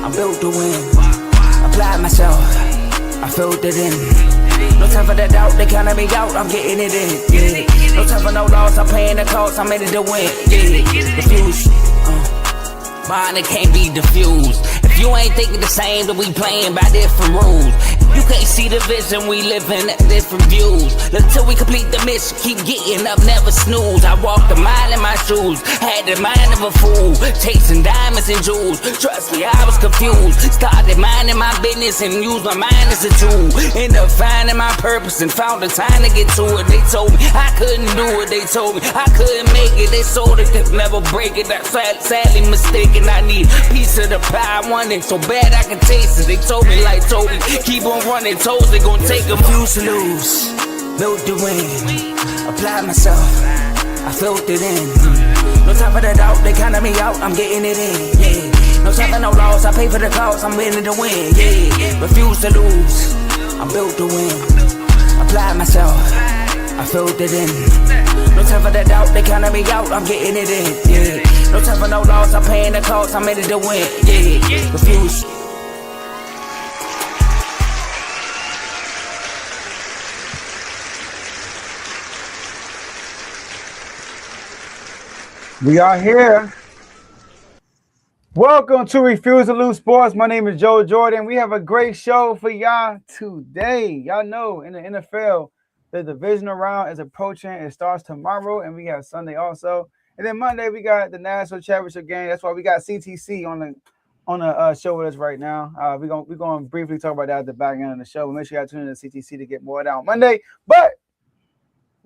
I'm built to win. Applied myself, I filled it in. No time for the doubt, they counted me out, I'm getting it in. Yeah. No time for no loss, I'm paying the cost, I'm in it to win. Yeah. Refuse. Mine, it can't be diffused. If you ain't thinking the same, then we playing by different rules. You can't see the vision, we living at different views. Until we complete the mission, keep getting up, never snooze. I walked a mile in my shoes, had the mind of a fool, chasing diamonds and jewels. Trust me, I was confused. Started minding my business and used my mind as a tool. Ended up finding my purpose and found the time to get to it. They told me I couldn't do it, they told me I couldn't make it. They sold it, could never break it. That's sadly mistaken. I need a piece of the pie, I want it so bad I can taste it. They told me like Toby, keep on running toes, they gon' take them. Refuse to lose, built to win. Applied myself, I filled it in. No time for the doubt, they counted me out, I'm getting it in. Yeah. No time for no loss, I pay for the cost, I'm winning to win. Yeah. Refuse to lose, I'm built to win. Applied myself, I filled it in. No time for the doubt, they counted me out, I'm getting it in. Yeah. No time for no loss, I'm paying the cost, I'm in it to win. Yeah. Refuse. We are here. Welcome to Refuse to Lose Sports. My name is Joe Jordan. We have a great show for y'all today. Y'all know in the NFL, the Divisional Round is approaching. It starts tomorrow, and we have Sunday also. And then Monday, we got the National Championship game. That's why we got CTC on the show with us right now. We're gonna briefly talk about that at the back end of the show. But make sure y'all tune in to CTC to get more of that on Monday. But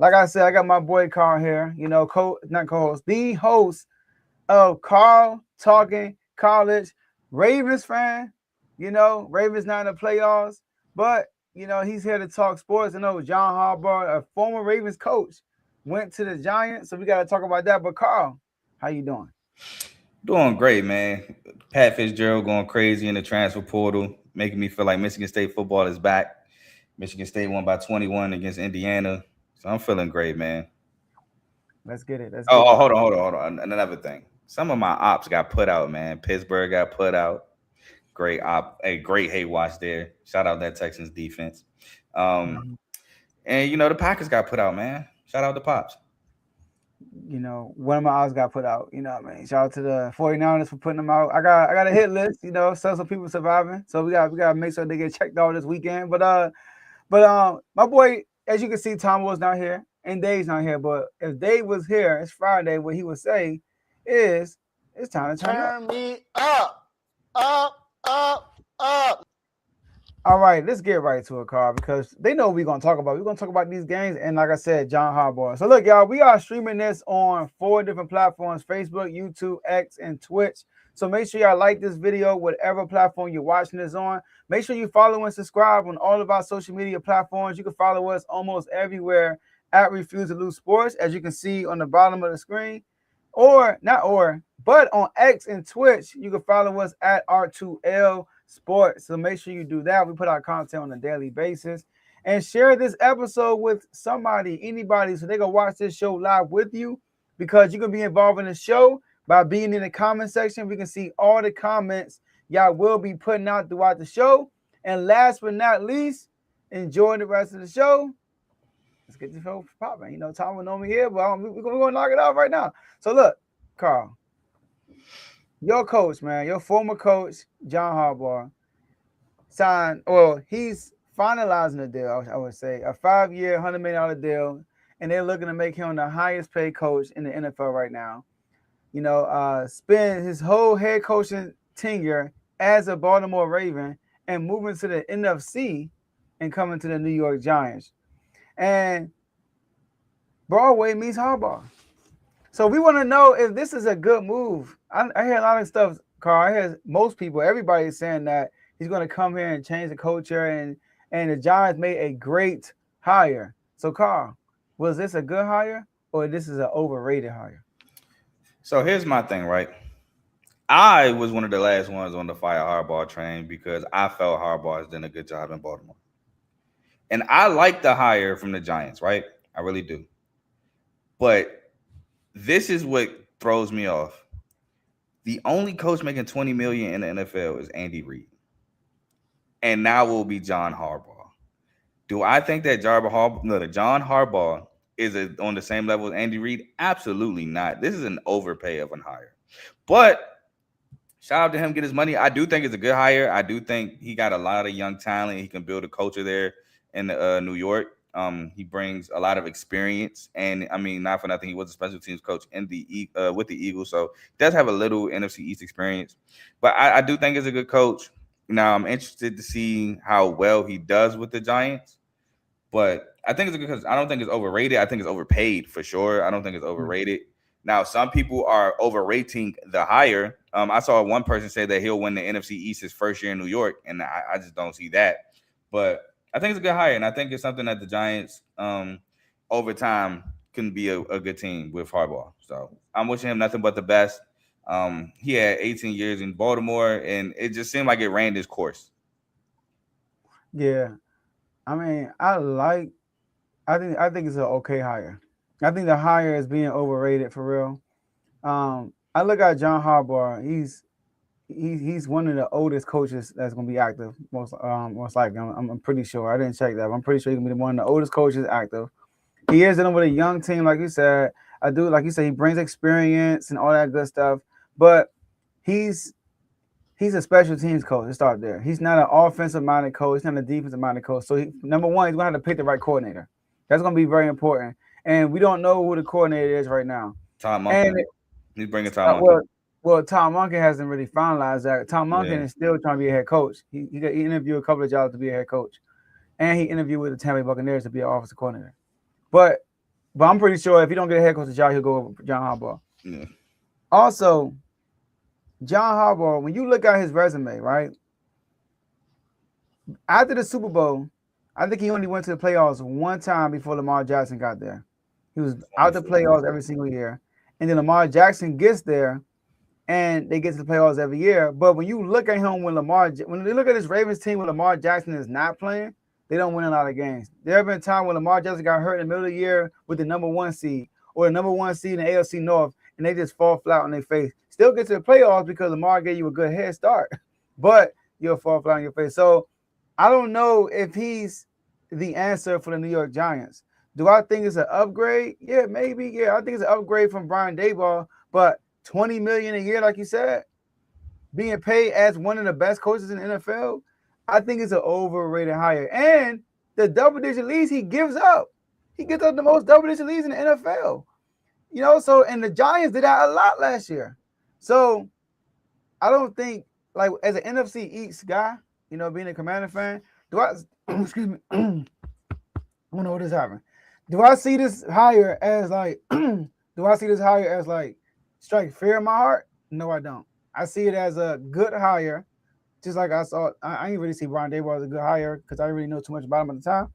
like I said, I got my boy Carl here, you know, the host of Carl Talking College, Ravens fan. You know, Ravens not in the playoffs, but, you know, he's here to talk sports. I know John Harbaugh, a former Ravens coach, went to the Giants, so we got to talk about that. But Carl, how you doing? Doing great, man. Pat Fitzgerald going crazy in the transfer portal, making me feel like Michigan State football is back. Michigan State won by 21 against Indiana. So I'm feeling great, man. Let's get it. Hold on. Another thing. Some of my ops got put out, man. Pittsburgh got put out. Great hate watch there. Shout out that Texans defense. And, you know, the Packers got put out, man. Shout out to Pops. You know, one of my odds got put out. You know what I mean? Shout out to the 49ers for putting them out. I got a hit list, you know, some people surviving. So we gotta make sure they get checked out this weekend. But my boy, as you can see, Tomo was not here and Dave's not here. But if Dave was here, it's Friday. What he would say is, it's time to turn me up. All right, let's get right to it, Carl, because they know what we're going to talk about. We're going to talk about these games and, like I said, John Harbaugh. So, look, y'all, we are streaming this on 4 different platforms, Facebook, YouTube, X, and Twitch. So make sure y'all like this video, whatever platform you're watching this on. Make sure you follow and subscribe on all of our social media platforms. You can follow us almost everywhere at Refuse to Lose Sports, as you can see on the bottom of the screen. But on X and Twitch, you can follow us at R2L Sports. So make sure you do that. We put out content on a daily basis. And share this episode with anybody, so they can watch this show live with you, because you can be involved in the show by being in the comment section. We can see all the comments y'all will be putting out throughout the show. And last but not least, enjoy the rest of the show. Let's get the show popping. You know, Tom will know me here, but we're going to knock it out right now. So look, Carl, your coach, man, your former coach, John Harbaugh, he's finalizing a deal, I would say, a 5-year, $100 million deal, and they're looking to make him the highest paid coach in the NFL right now. You know, spend his whole head coaching tenure as a Baltimore Raven and moving to the NFC and coming to the New York Giants. And Broadway meets Harbaugh. So we want to know if this is a good move. I hear a lot of stuff, Carl. I hear most people, everybody is saying that he's going to come here and change the culture, and the Giants made a great hire. So, Carl, was this a good hire, or this is an overrated hire? So here's my thing, right? I was one of the last ones on the fire Harbaugh train because I felt Harbaugh has done a good job in Baltimore. And I like the hire from the Giants, right? I really do. But this is what throws me off. The only coach making $20 million in the NFL is Andy Reid, and now will be John Harbaugh. Do I think that John Harbaugh is on the same level as Andy Reid? Absolutely not. This is an overpay of a hire. But shout out to him, get his money. I do think it's a good hire. I do think he got a lot of young talent. He can build a culture there in New York. He brings a lot of experience, and I mean, not for nothing, he was a special teams coach in the with the Eagles, so he does have a little NFC East experience. But I do think he's a good coach. Now, I'm interested to see how well he does with the Giants. But I think it's a good because I don't think it's overrated. I think it's overpaid for sure. I don't think it's overrated. Now, some people are overrating the hire. I saw one person say that he'll win the NFC East his first year in New York, and I just don't see that. But I think it's a good hire, and I think it's something that the Giants, over time, can be a good team with Harbaugh. So I'm wishing him nothing but the best. He had 18 years in Baltimore, and it just seemed like it ran its course. Yeah, I mean, I think it's an okay hire. I think the hire is being overrated for real. I look at John Harbaugh. He's one of the oldest coaches that's going to be active. Most likely, I'm pretty sure. I didn't check that, but I'm pretty sure he's going to be one of the oldest coaches active. He is dealing with a young team, like you said. Like you said, he brings experience and all that good stuff. But he's a special teams coach. Let's start there. He's not an offensive minded coach. He's not a defensive minded coach. So number one, he's going to have to pick the right coordinator. That's going to be very important. And we don't know who the coordinator is right now. Tom Monken. He's bringing Tom Monken. Well, Tom Monken hasn't really finalized that. Tom Monken is still trying to be a head coach. He interviewed a couple of jobs to be a head coach, and he interviewed with the Tampa Bay Buccaneers to be an offensive coordinator. But I'm pretty sure if he don't get a head coach job, he'll go over John Harbaugh. Yeah. Also, John Harbaugh, when you look at his resume, right? After the Super Bowl, I think he only went to the playoffs one time before Lamar Jackson got there. He was out the playoffs every single year, and then Lamar Jackson gets there. And they get to the playoffs every year. But when you look at him when they look at this Ravens team when Lamar Jackson is not playing, they don't win a lot of games. There have been times when Lamar Jackson got hurt in the middle of the year with the number one seed or the number one seed in the AFC North, and they just fall flat on their face. Still get to the playoffs because Lamar gave you a good head start, but you'll fall flat on your face. So I don't know if he's the answer for the New York Giants. Do I think it's an upgrade? Yeah, maybe. Yeah, I think it's an upgrade from Brian Daboll, but $20 million a year, like you said, being paid as one of the best coaches in the NFL, I think it's an overrated hire. And the double-digit leads he gives up. He gives up the most double-digit leads in the NFL. You know, so, and the Giants did that a lot last year. So I don't think, like, as an NFC East guy, you know, being a Commander fan, excuse me, I don't know what is happening. Do I see this hire as strike fear in my heart? No, I don't. I see it as a good hire, just like I didn't really see Brian Daboll as a good hire because I didn't really know too much about him at the time.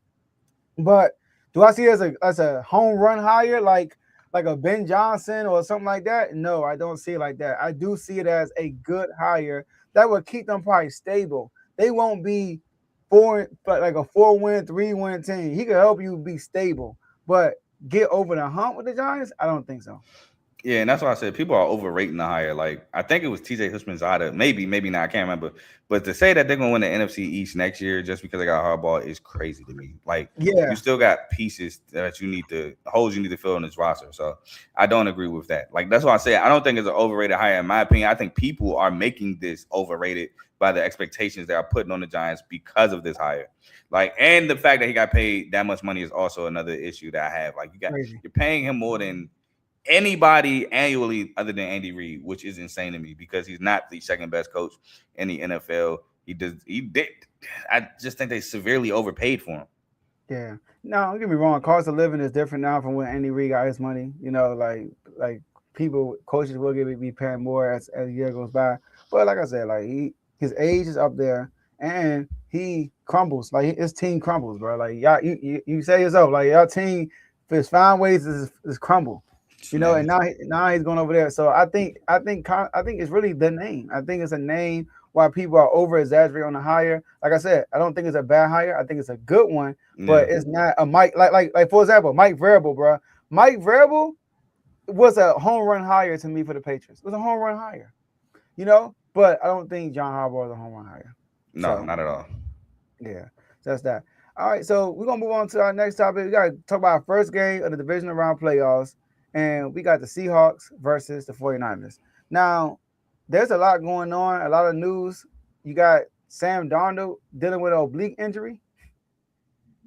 But do I see it as a home run hire, like a Ben Johnson or something like that? No, I don't see it like that. I do see it as a good hire that will keep them probably stable. They won't be like a 4-win, 3-win team. He could help you be stable, but get over the hump with the Giants? I don't think so. Yeah, and that's why I said people are overrating the hire. Like, I think it was TJ Houshmandzadeh. Maybe not. I can't remember. But to say that they're going to win the NFC East next year just because they got Harbaugh is crazy to me. Like, you still got pieces that holes you need to fill in this roster. So I don't agree with that. Like, that's why I say I don't think it's an overrated hire in my opinion. I think people are making this overrated by the expectations they are putting on the Giants because of this hire. Like, and the fact that he got paid that much money is also another issue that I have. Like, you're paying him more than anybody annually other than Andy Reid, which is insane to me because he's not the second best coach in the NFL. I just think they severely overpaid for him. Yeah. No, don't get me wrong. Cost of living is different now from when Andy Reid got his money. You know, like coaches will be paying more as the year goes by. But like I said, like his age is up there and he crumbles. Like his team crumbles, bro. Like y'all, you say yourself, like y'all team, if it's fine ways is crumble. You know, and now he's going over there. So I think it's really the name. I think it's a name why people are over exaggerating on the hire. Like I said, I don't think it's a bad hire. I think it's a good one, but it's not a Mike. Like for example, Mike Vrabel, bro. Mike Vrabel was a home run hire to me for the Patriots. It was a home run hire. But I don't think John Harbaugh is a home run hire. No, So not at all. yeah, so that's that. All right, so we're gonna move on to our next topic. We gotta talk about our first game of the divisional round playoffs, and we got the Seahawks versus the 49ers. Now, there's a lot going on, a lot of news. You got Sam Darnold dealing with an oblique injury,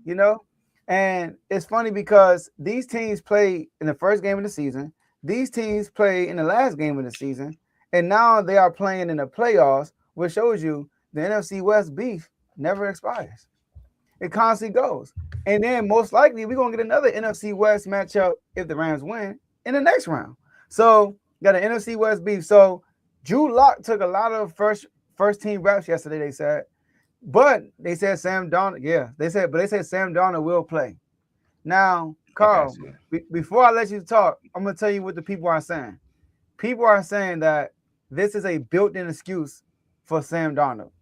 you know, and it's funny because these teams played in the first game of the season. These teams played in the last game of the season, and now they are playing in the playoffs, which shows you the NFC West beef never expires. It constantly goes. And then most likely we're gonna get another NFC West matchup if the Rams win in the next round. So got an NFC West beef. So Drew Lock took a lot of first team reps yesterday, they said. But they said Sam Darnold, they said Sam Darnold will play. Now, Carl, before I let you talk, I'm gonna tell you what the people are saying. People are saying that this is a built-in excuse for Sam Darnold,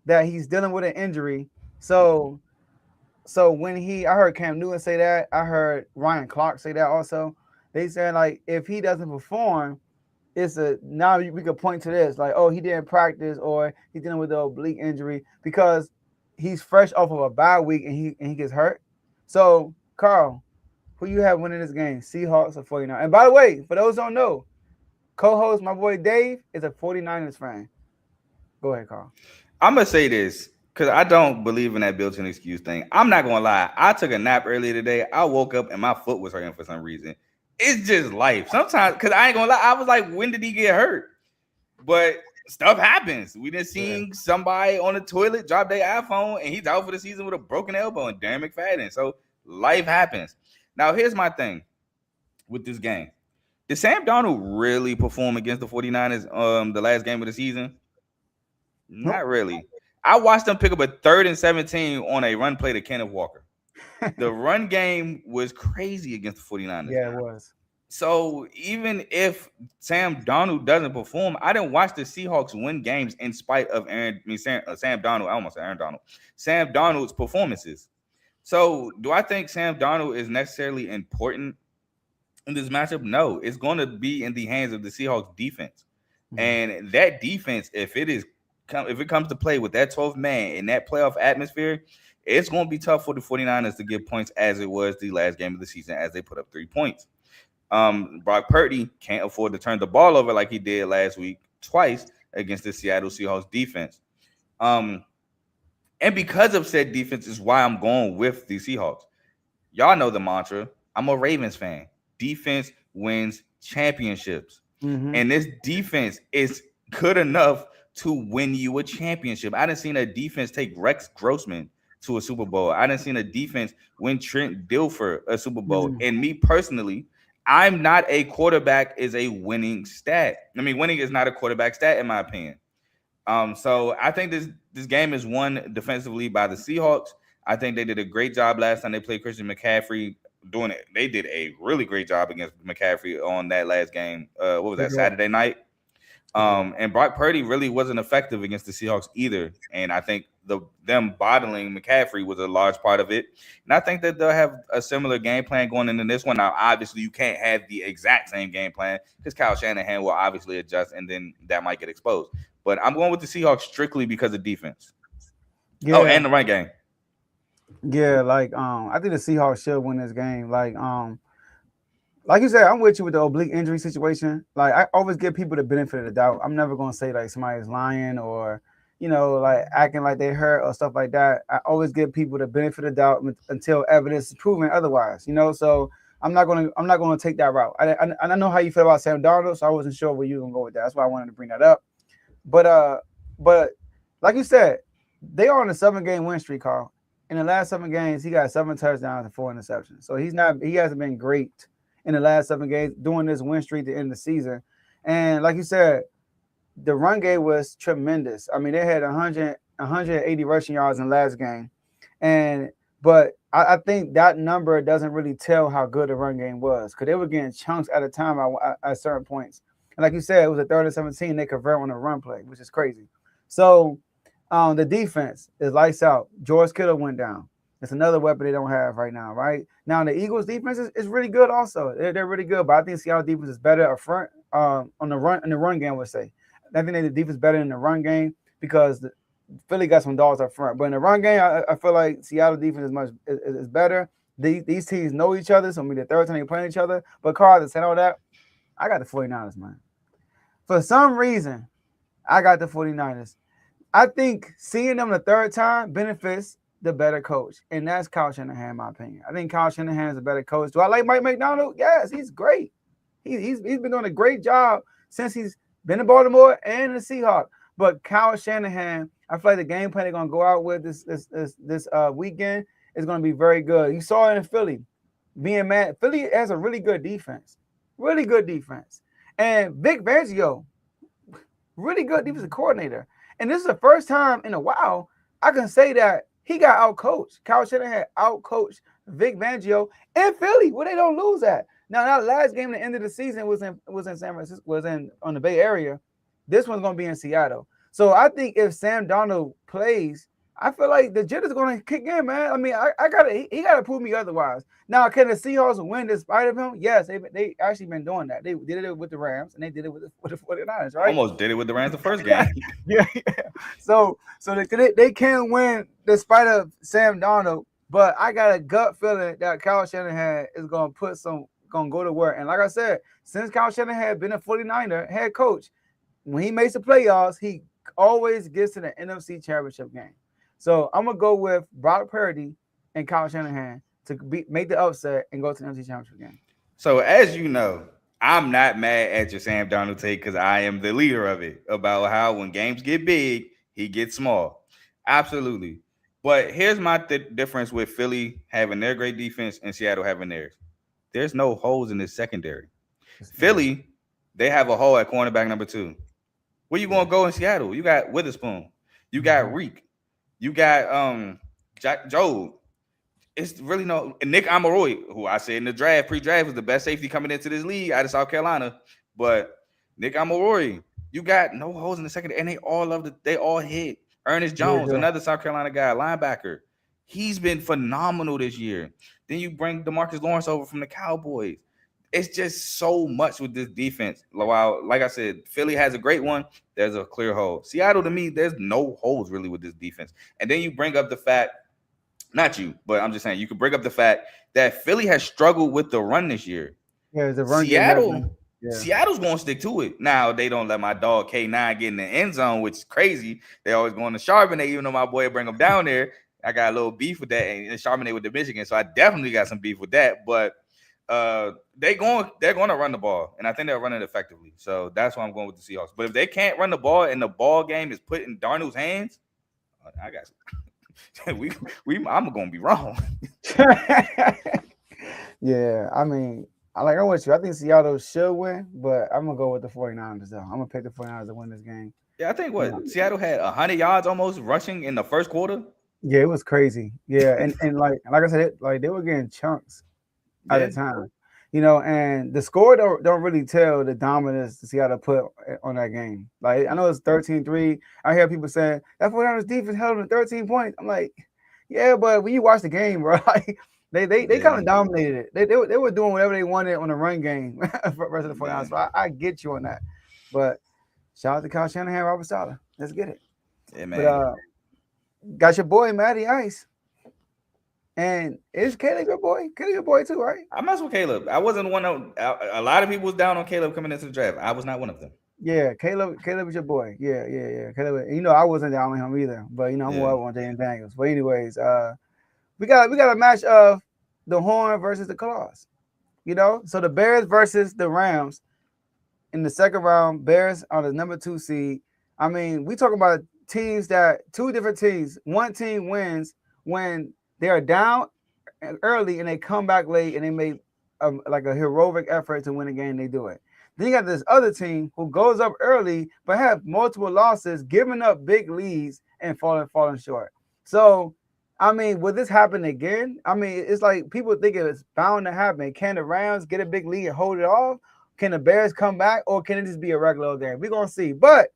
that he's dealing with an injury. So when I heard Cam Newton say that, I heard Ryan Clark say that also. They said like if he doesn't perform, now we could point to this like, oh, he didn't practice or he's dealing with the oblique injury because he's fresh off of a bye week and he gets hurt. So Carl, who you have winning this game, Seahawks or 49? And by the way, for those who don't know, co-host my boy Dave is a 49ers fan. Go ahead, Carl. I'm gonna say this because I don't believe in that built-in excuse thing. I'm not gonna lie. I took a nap earlier today. I woke up and my foot was hurting for some reason. It's just life. Sometimes, because I ain't gonna lie, I was like, when did he get hurt? But stuff happens. We just seen somebody on the toilet drop their iPhone and he's out for the season with a broken elbow and Darren McFadden. So life happens. Now, here's my thing with this game. Did Sam Darnold really perform against the 49ers the last game of the season? Not really. I watched them pick up a 3rd and 17 on a run play to Kenneth Walker. The run game was crazy against the 49ers. Yeah, it was. So even if Sam Darnold doesn't perform, I didn't watch the Seahawks win games in spite of Sam Darnold. I almost said Aaron Donald. Sam Darnold's performances. So do I think Sam Darnold is necessarily important in this matchup? No, it's going to be in the hands of the Seahawks defense. Mm-hmm. And that defense, if it comes to play with that 12th man in that playoff atmosphere, it's going to be tough for the 49ers to get points as it was the last game of the season as they put up 3 points. Brock Purdy can't afford to turn the ball over like he did last week twice against the Seattle Seahawks defense. And because of said defense is why I'm going with the Seahawks. Y'all know the mantra. I'm a Ravens fan. Defense wins championships. Mm-hmm. And this defense is good enough to win you a championship. I done seen a defense take Rex Grossman to a Super Bowl. I done seen a defense win Trent Dilfer a Super Bowl. Mm-hmm. And me personally, I'm not a quarterback is a winning stat. I mean, winning is not a quarterback stat in my opinion. So I think this game is won defensively by the Seahawks. I think they did a great job last time they played Christian McCaffrey doing it. They did a really great job against McCaffrey on that last game. What was that, Saturday night? And Brock Purdy really wasn't effective against the Seahawks either. And I think them bottling McCaffrey was a large part of it. And I think that they'll have a similar game plan going into this one. Now, obviously, you can't have the exact same game plan because Kyle Shanahan will obviously adjust, and then that might get exposed. But I'm going with the Seahawks strictly because of defense. Yeah. Oh, and the run game. Yeah, I think the Seahawks should win this game. Like you said, I'm with you with the oblique injury situation. Like, I always give people the benefit of the doubt. I'm never going to say, like, somebody's lying or, like, acting like they hurt or stuff like that. I always give people the benefit of the doubt until evidence is proven otherwise, So I'm not going to take that route. I know how you feel about Sam Darnold, so I wasn't sure where you were going to go with that. That's why I wanted to bring that up. But like you said, they are on a 7-game win streak, Carl. In the last 7 games, he got 7 touchdowns and 4 interceptions. So he hasn't been great in the last 7 games doing this win streak to end the season. And like you said, the run game was tremendous. I mean, they had 180 rushing yards in the last game. But I think that number doesn't really tell how good the run game was because they were getting chunks at a time at certain points. And like you said, it was a 3rd and 17. They convert on a run play, which is crazy. So the defense is lights out. George Kittle went down. It's another weapon they don't have right now, right? Now, the Eagles' defense is really good also. They're really good, but I think Seattle defense is better up front on the run game, I would say. I think the defense better in the run game because Philly got some dogs up front. But in the run game, I feel like Seattle defense is better. These teams know each other, so maybe the third time they playing each other. But Carl, to say all that, I got the 49ers, man. For some reason, I got the 49ers. I think seeing them the third time benefits the better coach, and that's Kyle Shanahan, in my opinion. I think Kyle Shanahan is a better coach. Do I like Mike McDonald? Yes, he's great. He's been doing a great job since he's been in Baltimore and the Seahawks. But Kyle Shanahan, I feel like the game plan they're gonna go out with this weekend is gonna be very good. You saw it in Philly, being mad. Philly has a really good defense, and Vic Fangio, really good defensive coordinator. And this is the first time in a while I can say that he got outcoached. Kyle Shanahan outcoached Vic Fangio in Philly, where they don't lose at. Now, that last game at the end of the season was in San Francisco, on the Bay Area. This one's gonna be in Seattle. So I think if Sam Darnold plays, I feel like the jitters gonna kick in, man. I mean, he gotta prove me otherwise. Now, can the Seahawks win despite of him? Yes, they actually been doing that. They did it with the Rams and they did it with the 49ers, right? Almost did it with the Rams the first game. yeah. So they can win despite of Sam Darnold, but I got a gut feeling that Kyle Shanahan is gonna go to work. And like I said, since Kyle Shanahan been a 49er head coach, when he makes the playoffs, he always gets to the NFC Championship game. So I'm gonna go with Brock Purdy and Kyle Shanahan to make the upset and go to the NFC Championship game. So as you know, I'm not mad at your Sam Darnold take because I am the leader of it about how when games get big, he gets small. Absolutely. But here's my difference with Philly having their great defense and Seattle having theirs. There's no holes in this secondary. Philly, they have a hole at cornerback number 2. Where you gonna go in Seattle? You got Witherspoon, you got Reek, you got Jack Joe. It's really no Nick Amaroy, who I said in the pre-draft was the best safety coming into this league out of South Carolina. But Nick Amaroy, you got no holes in the secondary, and they all hit. Ernest Jones, another South Carolina guy, linebacker. He's been phenomenal this year. Then you bring DeMarcus Lawrence over from the Cowboys. It's just so much with this defense. While, like I said, Philly has a great one. There's a clear hole. Seattle, to me, there's no holes really with this defense. And then you bring up the fact, not you, but I'm just saying, you can bring up the fact that Philly has struggled with the run this year. Yeah, the run. Seattle's going to stick to it. Now, they don't let my dog K9 get in the end zone, which is crazy. They always going to Charbonnet, even though my boy bring him down there. I got a little beef with that, and Charbonnet with the Michigan, so I definitely got some beef with that. But they're going to run the ball, and I think they'll run it effectively. So that's why I'm going with the Seahawks. But if they can't run the ball and the ball game is put in Darnold's hands, I got I'm going to be wrong. Yeah, I mean, I'm with you. I think Seattle should win, but I'm going to go with the 49ers, though. I'm going to pick the 49ers to win this game. Yeah, I think Seattle had 100 yards almost rushing in the first quarter. Yeah, it was crazy. Yeah, and like I said, they were getting chunks at a time, and the score don't really tell the dominance to Seattle put on that game. Like, I know it's 13-3. I hear people saying that 49ers defense held them to 13 points. I'm like, yeah, but when you watch the game, bro, like they kind of dominated it. They were doing whatever they wanted on the run game versus the 49ers. So I get you on that. But shout out to Kyle Shanahan, Robert Saleh. Let's get it. Yeah, man. But, got your boy Matty Ice, and is Caleb your boy? Caleb your boy too, right? I mess with Caleb. I wasn't one of a lot of people was down on Caleb coming into the draft. I was not one of them. Yeah, Caleb is your boy. Yeah. Caleb, I wasn't down on him either, but I'm more up on Jaden Daniels. But anyways, we got a match of the Horn versus the Claws. So the Bears versus the Rams in the second round. Bears are the number 2 seed. I mean, we talk about teams two different teams. One team wins when they are down early and they come back late and they make like a heroic effort to win a game. They do it. Then you got this other team who goes up early but have multiple losses, giving up big leads and falling short. So, I mean, will this happen again? I mean, it's like people think it's bound to happen. Can the Rams get a big lead and hold it off? Can the Bears come back, or can it just be a regular game? We're gonna see. But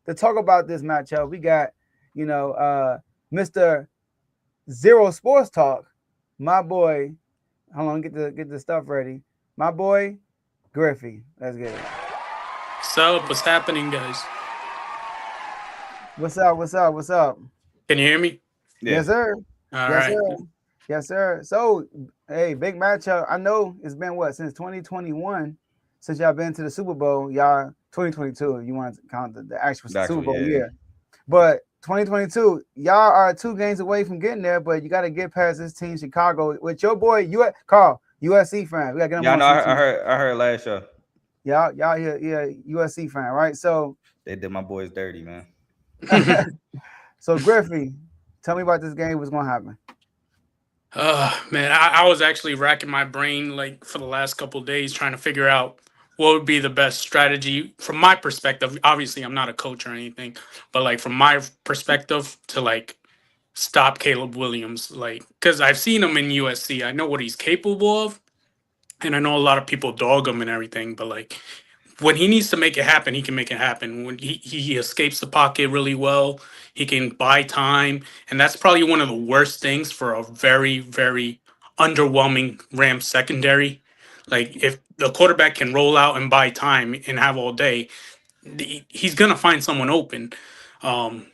to talk about this matchup, we got, Mr. Zero Sports Talk, my boy. Hold on, get the stuff ready. My boy, Griffey. Let's get it. So, what's happening, guys? What's up? What's up? What's up? Can you hear me? Yeah. Yes, sir. All Yes, right. sir. Yes, sir. So, hey, big matchup. I know it's been what since 2021 since y'all been to the Super Bowl. Y'all 2022. You want to count the actual Super Actually, Bowl yeah. year, but 2022, y'all are 2 games away from getting there. But you got to get past this team, Chicago, with your boy Carl, USC fan. We got to get him Yeah, I on know. I sometime. heard. I heard last show Y'all here, yeah, USC fan, right? So, they did my boys dirty, man. so Griffey, tell me about this game. What's gonna happen? Man, I was actually racking my brain like for the last couple of days trying to figure out what would be the best strategy from my perspective. Obviously, I'm not a coach or anything, but like from my perspective to like stop Caleb Williams, like because I've seen him in USC. I know what he's capable of, and I know a lot of people dog him and everything, but like when he needs to make it happen, he can make it happen. When he escapes the pocket really well, he can buy time, and that's probably one of the worst things for a very very underwhelming Rams secondary. Like if the quarterback can roll out and buy time and have all day, he's gonna find someone open. Um,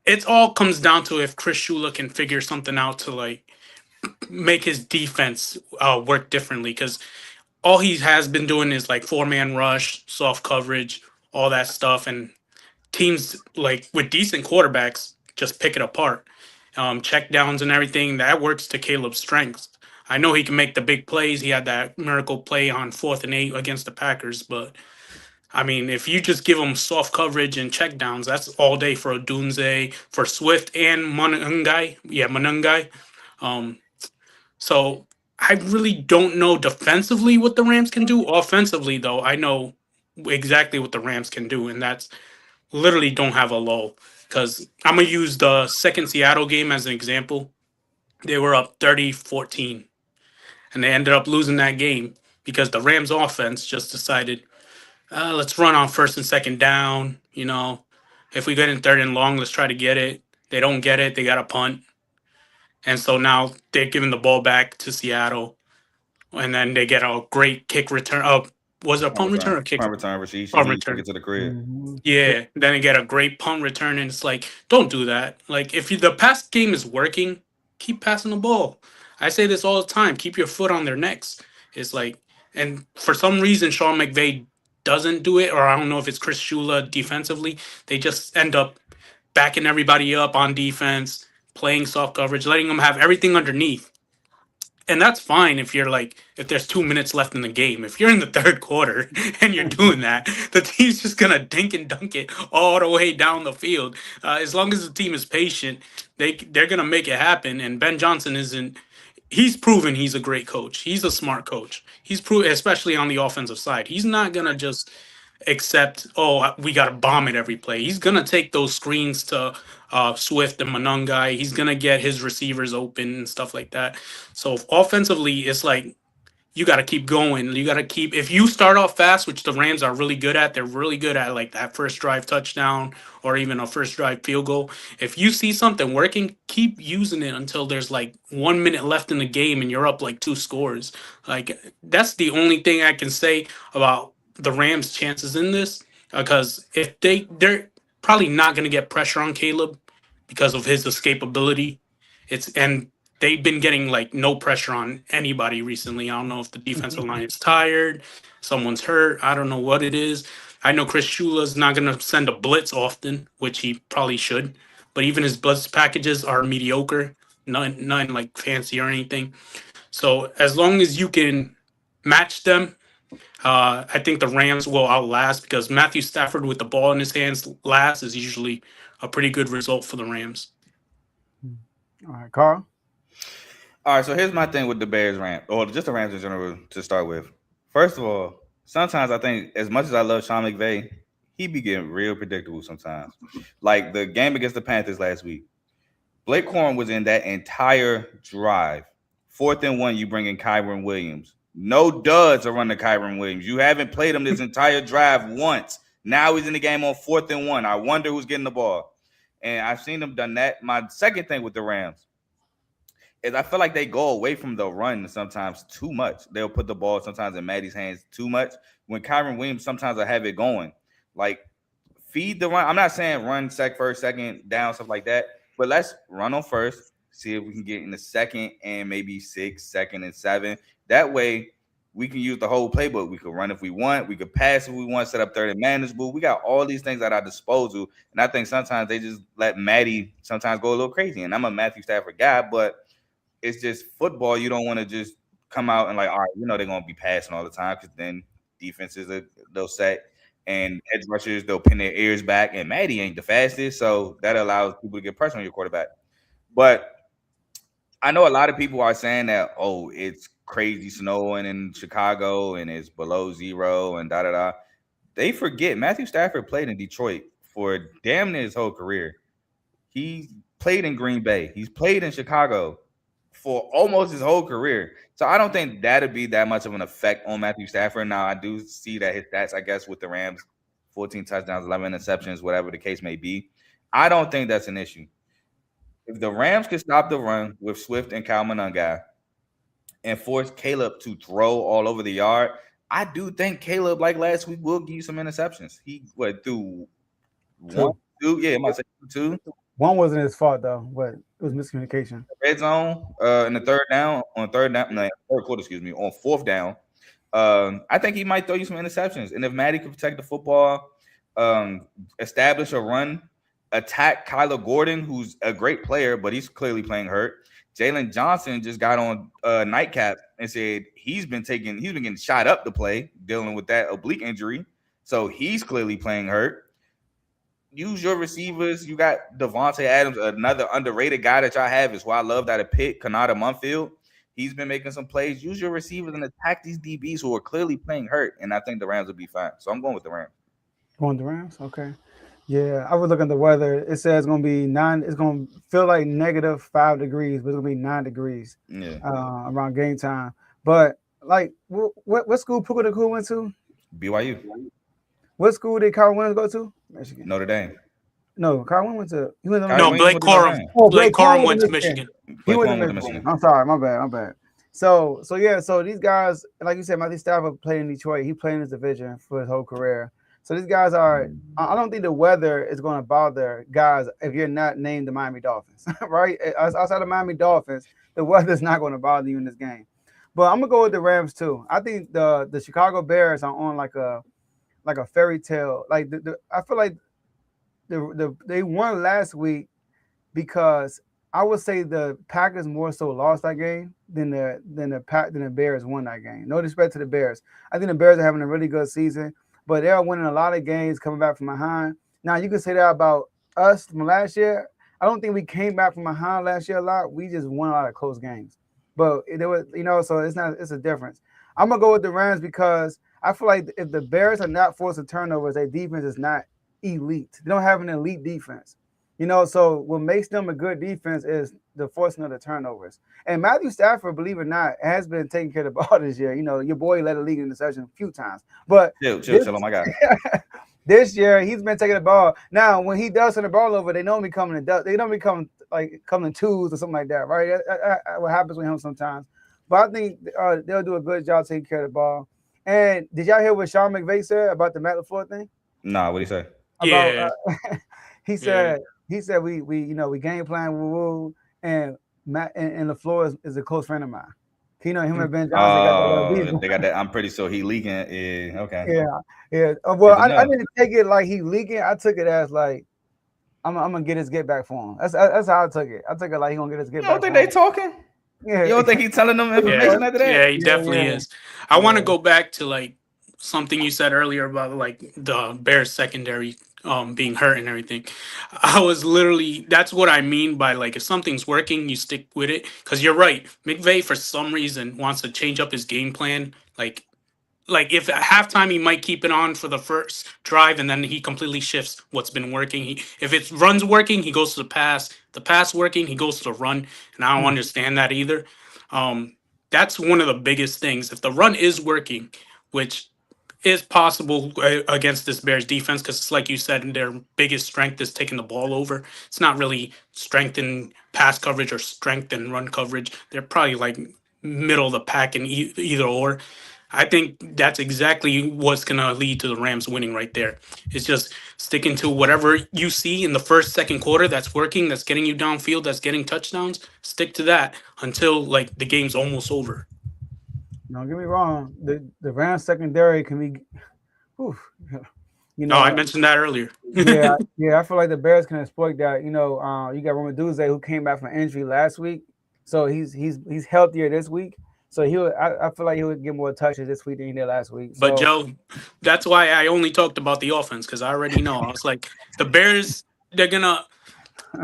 it all comes down to if Chris Shula can figure something out to like make his defense work differently because all he has been doing is like 4-man rush, soft coverage, all that stuff, and teams like with decent quarterbacks just pick it apart. Check downs and everything that works to Caleb's strengths. I know he can make the big plays. He had that miracle play on 4th and 8 against the Packers, but I mean, if you just give him soft coverage and check downs, that's all day for Odunze, for Swift and Manungai. Yeah, Manungai. Um, so I really don't know defensively what the Rams can do. Offensively, though, I know exactly what the Rams can do, and that's literally don't have a lull. Because I'm going to use the second Seattle game as an example. They were up 30-14, and they ended up losing that game because the Rams offense just decided, let's run on first and second down. You know, if we get in third and long, let's try to get it. They don't get it. They got a punt. And so now they're giving the ball back to Seattle and then they get a great kick return. Was it a Punt punt return return. or kick? Punt return. Punt She took return. it to the crib. Mm-hmm. Yeah. Then they get a great punt return, and it's like, don't do that. Like, if the pass game is working, keep passing the ball. I say this all the time. Keep your foot on their necks. It's like, and for some reason, Sean McVay doesn't do it, or I don't know if it's Chris Shula defensively. They just end up backing everybody up on defense, playing soft coverage, letting them have everything underneath. And that's fine if you're like if there's 2 minutes left in the game. If you're in the third quarter and you're doing that, the team's just gonna dink and dunk it all the way down the field. As long as the team is patient, they're gonna make it happen. And Ben Johnson isn't. He's proven he's a great coach. He's a smart coach. He's proven, especially on the offensive side. He's not gonna just accept, oh, we got to bomb it every play. He's going to take those screens to Swift and Manungai. He's going to get his receivers open and stuff like that. So offensively, it's like you got to keep going. You got to keep, if you start off fast, which the Rams are really good at, they're really good at like that first drive touchdown or even a first drive field goal. If you see something working, keep using it until there's like 1 minute left in the game and you're up like 2 scores. Like that's the only thing I can say about the Rams' chances in this because if they're probably not going to get pressure on Caleb because of his escapability. And they've been getting like no pressure on anybody recently. I don't know if the defensive line is tired, someone's hurt. I don't know what it is. I know Chris Shula's not going to send a blitz often, which he probably should. But even his blitz packages are mediocre, none like fancy or anything. So as long as you can match them, I think the Rams will outlast because Matthew Stafford with the ball in his hands last is usually a pretty good result for the Rams. All right, Carl. All right, so here's my thing with the Bears Rams, or just the Rams in general to start with. First of all, sometimes I think as much as I love Sean McVay, he be getting real predictable sometimes. Like the game against the Panthers last week. Blake Corum was in that entire drive. 4th and 1, you bring in Kyron Williams. No duds are running Kyron Williams. You haven't played him this entire drive once. Now he's in the game on 4th and 1. I wonder who's getting the ball. And I've seen them done that. My second thing with the Rams is I feel like they go away from the run sometimes too much. They'll put the ball sometimes in Maddie's hands too much. When Kyron Williams sometimes will have it going. Like feed the run. I'm not saying run first, second down, stuff like that, but let's run on first, see if we can get in the second and maybe 6, second and 7. That way we can use the whole playbook. We could run if we want, we could pass if we want, set up third and manageable. We got all these things at our disposal. And I think sometimes they just let Matty sometimes go a little crazy. And I'm a Matthew Stafford guy, but it's just football. You don't want to just come out and like, all right, they're going to be passing all the time, because then defenses, they'll set, and edge rushers, they'll pin their ears back, and Matty ain't the fastest, so that allows people to get pressure on your quarterback. But I know a lot of people are saying that, oh, it's crazy snowing in Chicago and it's below 0 and da-da-da. They forget Matthew Stafford played in Detroit for damn near his whole career. He played in Green Bay. He's played in Chicago for almost his whole career. So I don't think that'd be that much of an effect on Matthew Stafford. Now, I do see that his stats, I guess, with the Rams, 14 touchdowns, 11 interceptions, whatever the case may be. I don't think that's an issue. If the Rams could stop the run with Swift and Kyle Monangai and force Caleb to throw all over the yard, I do think Caleb, like last week, will give you some interceptions. He went through 1, 2. Yeah, I might say 2. One wasn't his fault though, but it was miscommunication. Red zone in the third quarter, on fourth down. I think he might throw you some interceptions. And if Matty could protect the football, establish a run, attack Kyler Gordon, who's a great player, but he's clearly playing hurt. Jalen Johnson just got on nightcap and said he's been getting shot up to play, dealing with that oblique injury. So he's clearly playing hurt. Use your receivers. You got Devontae Adams, another underrated guy that y'all have is who I love out of Pitt, Kanata Munfield. He's been making some plays. Use your receivers and attack these DBs who are clearly playing hurt, and I think the Rams will be fine. So I'm going with the Rams. Going with the Rams? Okay. Yeah, I was looking at the weather. It says it's going to be 9. It's going to feel like -5 degrees, but it's going to be 9 degrees around game time. But, like, what school Puka the Cool went to? BYU. What school did Kyle Williams go to? Michigan. Notre Dame. No, Kyle Williams went to. Blake Corum. Blake Corum went to Michigan. He went to Michigan. I'm sorry, my bad. So these guys, like you said, Matthew Stafford played in Detroit. He played in this division for his whole career. So these guys are. I don't think the weather is going to bother guys if you're not named the Miami Dolphins, right? Outside of Miami Dolphins, the weather is not going to bother you in this game. But I'm gonna go with the Rams too. I think the Chicago Bears are on like a fairy tale. Like I feel like they won last week because I would say the Packers more so lost that game than the Bears won that game. No disrespect to the Bears. I think the Bears are having a really good season, but they are winning a lot of games coming back from behind. Now you can say that about us from last year. I don't think we came back from behind last year a lot. We just won a lot of close games. But there was, so it's a difference. I'm gonna go with the Rams because I feel like if the Bears are not forcing turnovers, their defense is not elite. They don't have an elite defense. So what makes them a good defense is the forcing of the turnovers. And Matthew Stafford, believe it or not, has been taking care of the ball this year. Your boy led the league in interception a few times. But chill, oh my God. This year he's been taking the ball. Now, when he does turn the ball over, they normally come in twos or something like that, right? That's what happens with him sometimes. But I think they'll do a good job taking care of the ball. And did y'all hear what Sean McVay said about the Matt LaFleur thing? Nah, what did he say? He said we game plan woo, and Matt and LaFleur is a close friend of mine. Him and Ben Johnson they got that. I'm pretty sure he leaking. Yeah, okay. Yeah. Well, I didn't take it like he leaking. I took it as like I'm gonna get his get back for him. That's how I took it. I took it like he gonna get his get back. You don't think they talking? Yeah. You don't think he's telling them information after that? Yeah, he definitely is. I want to go back to like something you said earlier about like the Bears secondary being hurt and everything. That's what I mean by like if something's working, you stick with it. Because you're right. McVay for some reason wants to change up his game plan. Like if at halftime he might keep it on for the first drive and then he completely shifts what's been working. If it's runs working, he goes to the pass. The pass working, he goes to the run. And I don't understand that either. That's one of the biggest things. If the run is working, which is possible against this Bears defense, because it's like you said, their biggest strength is taking the ball over. It's not really strength in pass coverage or strength in run coverage. They're probably like middle of the pack in either or. I think that's exactly what's going to lead to the Rams winning right there. It's just sticking to whatever you see in the first, second quarter that's working, that's getting you downfield, that's getting touchdowns. Stick to that until like the game's almost over. Don't get me wrong. The Rams secondary can be, whew, you No, know. I mentioned that earlier. Yeah. I feel like the Bears can exploit that. You know, you got Romaduze who came back from injury last week, so he's healthier this week. So I feel like he would get more touches this week than he did last week. But So Joe, that's why I only talked about the offense because I already know. I was like, the Bears, they're gonna.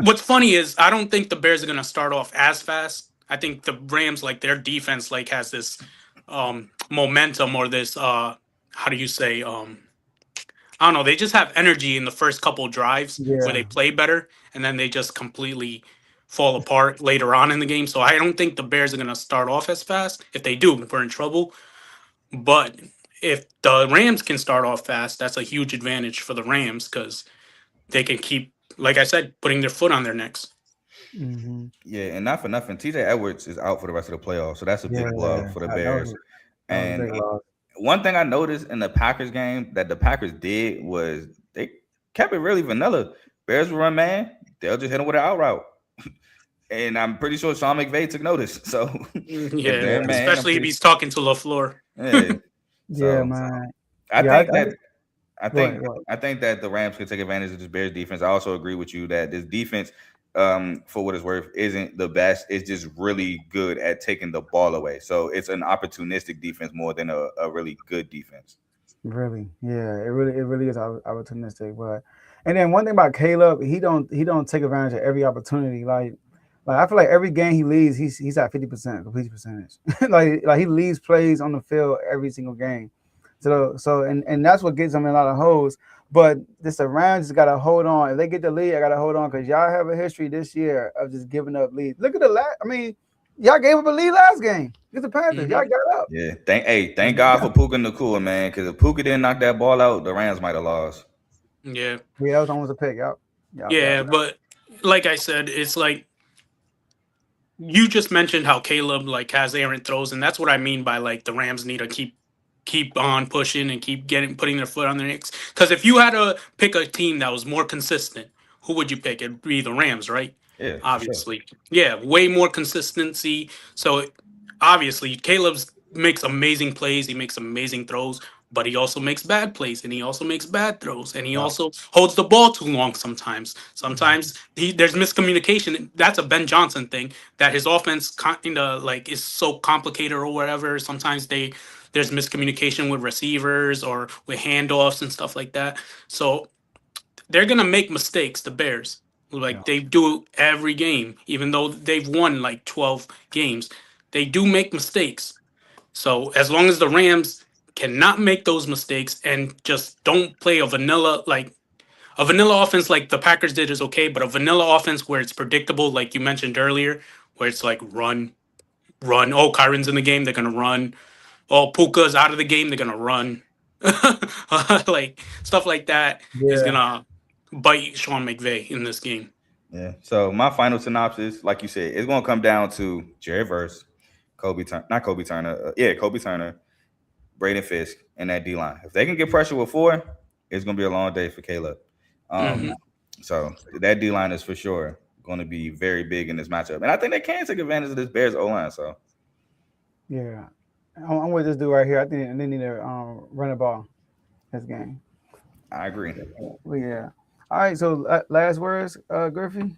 What's funny is I don't think the Bears are gonna start off as fast. I think the Rams, like their defense, like has this momentum or this how do you say I don't know. They just have energy in the first couple drives where they yeah. play better, and then they just completely fall apart later on in the game. So I don't think the Bears are gonna start off as fast. If they do, we're in trouble. But if the Rams can start off fast, that's a huge advantage for the Rams because they can keep, like I said, putting their foot on their necks. Mm-hmm. Yeah, and not for nothing, TJ Edwards is out for the rest of the playoffs, so that's a big blow for the Bears. That was a And big loss. one thing I noticed in the Packers game that the Packers did was they kept it really vanilla. Bears will run man, they'll just hit him with an out route. And I'm pretty sure Sean McVay took notice. So Yeah, they're man, especially if he's talking to LaFleur. yeah. Yeah, man. I Yeah, think that Go ahead. I think that the Rams could take advantage of this Bears defense. I also agree with you that this defense, for what it's worth, isn't the best. It's just really good at taking the ball away. So it's an opportunistic defense more than a really good defense. Really, yeah, it really is opportunistic. But and then one thing about Caleb, he don't take advantage of every opportunity. Like I feel like every game he leads, he's at 50% completion percentage. like he leads plays on the field every single game. So and that's what gets him in a lot of holes. But this the Rams just gotta hold on. If they get the lead, I gotta hold on because y'all have a history this year of just giving up leads. Look at y'all gave up a lead last game. Get the Panthers. Mhm. Y'all got up. Yeah. Thank God for Puka Nacua, man. Because if Puka didn't knock that ball out, the Rams might have lost. Yeah. Yeah, that was almost a pick. Yep. Yeah, but like I said, it's like you just mentioned how Caleb like has errant throws, and that's what I mean by like the Rams need to keep on pushing and keep putting their foot on their necks. Because if you had to pick a team that was more consistent, who would you pick? It'd be the Rams, right? Yeah. Obviously. Sure. Yeah, way more consistency. So obviously Caleb's makes amazing plays, he makes amazing throws, but he also makes bad plays and he also makes bad throws and he also holds the ball too long sometimes. Sometimes there's miscommunication. That's a Ben Johnson thing that his offense kind of like is so complicated or whatever. Sometimes there's miscommunication with receivers or with handoffs and stuff like that. So they're going to make mistakes, the Bears. Like they do every game, even though they've won like 12 games. They do make mistakes. So as long as the Rams cannot make those mistakes and just don't play a vanilla offense like the Packers did is okay, but a vanilla offense where it's predictable, like you mentioned earlier, where it's like run. Oh, Kyron's in the game, they're gonna run. Oh, Puka's out of the game, they're gonna run. Like stuff like that is gonna bite Sean McVay in this game. Yeah. So my final synopsis, like you said, it's gonna come down to Jared Verse, Kobe Turner, Braden Fisk, and that D line. If they can get pressure with 4, it's gonna be a long day for Caleb. So that D line is for sure going to be very big in this matchup, and I think they can take advantage of this Bears O line. So yeah, I'm with this dude right here. I think they need to run the ball this game. I agree. Well, yeah. All right. So last words, Griffey.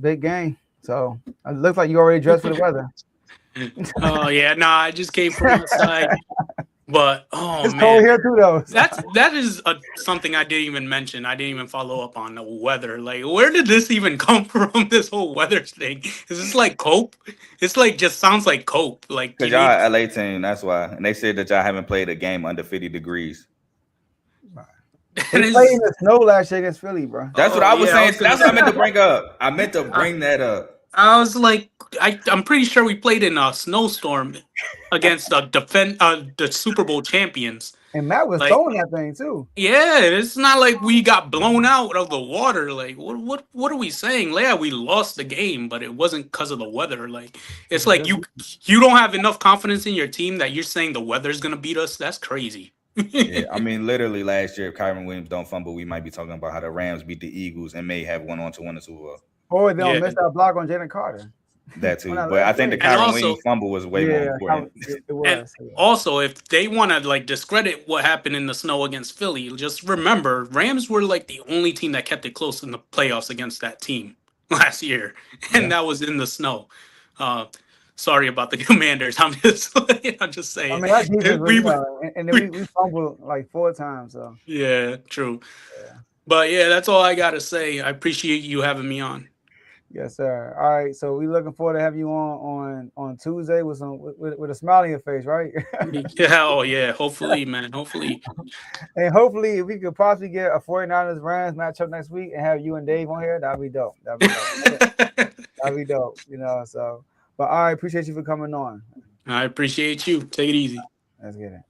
Big game. So it looks like you already dressed for the weather. Oh yeah, I just came from outside. But it's cold here too, though. That is something I didn't even mention. I didn't even follow up on the weather. Like, where did this even come from? This whole weather thing is this like cope? It's like just sounds like cope. Like because y'all are LA team, that's why. And they said that y'all haven't played a game under 50 degrees. They played in the snow last year against Philly, bro. That's what I was saying. That's what I meant to bring up. I meant to bring that up. I was like, I'm pretty sure we played in a snowstorm against the Super Bowl champions. And Matt was Like, throwing that thing too. yeah, it's not like we got blown out of the water. Like, what are we saying? Yeah, we lost the game, but it wasn't because of the weather. Like, it's like you don't have enough confidence in your team that you're saying the weather's gonna beat us. That's crazy. Yeah, I mean, literally last year, if Kyron Williams don't fumble, we might be talking about how the Rams beat the Eagles and may have won on to win the Super Bowl. Or they don't miss that block on Jalen Carter. That too, but I think the Kyron Williams fumble was way more important. It was. And also, if they want to like discredit what happened in the snow against Philly, just remember Rams were like the only team that kept it close in the playoffs against that team last year, and that was in the snow. Sorry about the Commanders. I'm just saying. I mean, that defense was, and then we fumbled like 4 times. So yeah, true. Yeah. But yeah, that's all I gotta say. I appreciate you having me on. Yes, sir. All right, so we looking forward to have you on Tuesday with a smile on your face, right? Yeah, oh yeah. Hopefully, man. Hopefully. And hopefully, if we could possibly get a 49ers Rams matchup next week and have you and Dave on here, that'd be dope. That'd be dope. You know. So, but I appreciate you for coming on. I appreciate you. Take it easy. Let's get it.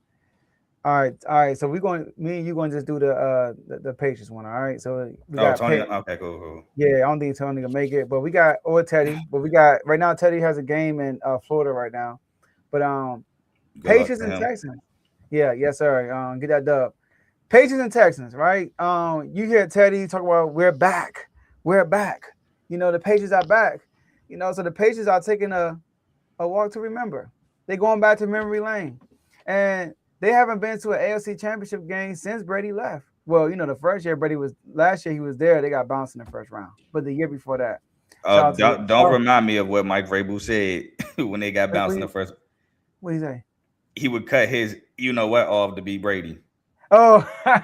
All right. So me and you going to just do the Patriots one. All right. So we got Tony. Okay, cool. Yeah, I don't think Tony can make it, but we got Teddy. But we got right now. Teddy has a game in Florida right now. But Patriots and Texans. Yeah, yes, sir. Get that dub. Patriots and Texans, right? You hear Teddy talk about we're back. You know, the Patriots are back. You know, so the Patriots are taking a walk to remember. They're going back to memory lane, and they haven't been to an AFC Championship game since Brady left. Well, you know, the first year last year he was there. They got bounced in the first round, but the year before that. Don't remind me of what Mike Vrabel said when they got bounced in the first. What did he say? He would cut his, off to beat Brady. Oh, yeah,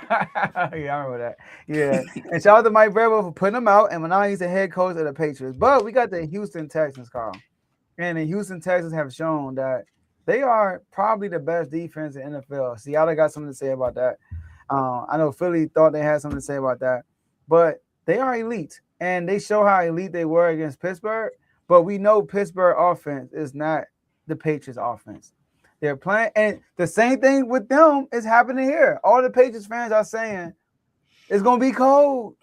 I remember that. Yeah, and shout out to Mike Vrabel for putting him out, and now he's the head coach of the Patriots. But we got the Houston Texans, Carl, and the Houston Texans have shown that they are probably the best defense in the NFL. Seattle got something to say about that. I know Philly thought they had something to say about that, but they are elite, and they show how elite they were against Pittsburgh. But we know Pittsburgh offense is not the Patriots offense. They're playing, and the same thing with them is happening here. All the Patriots fans are saying it's going to be cold.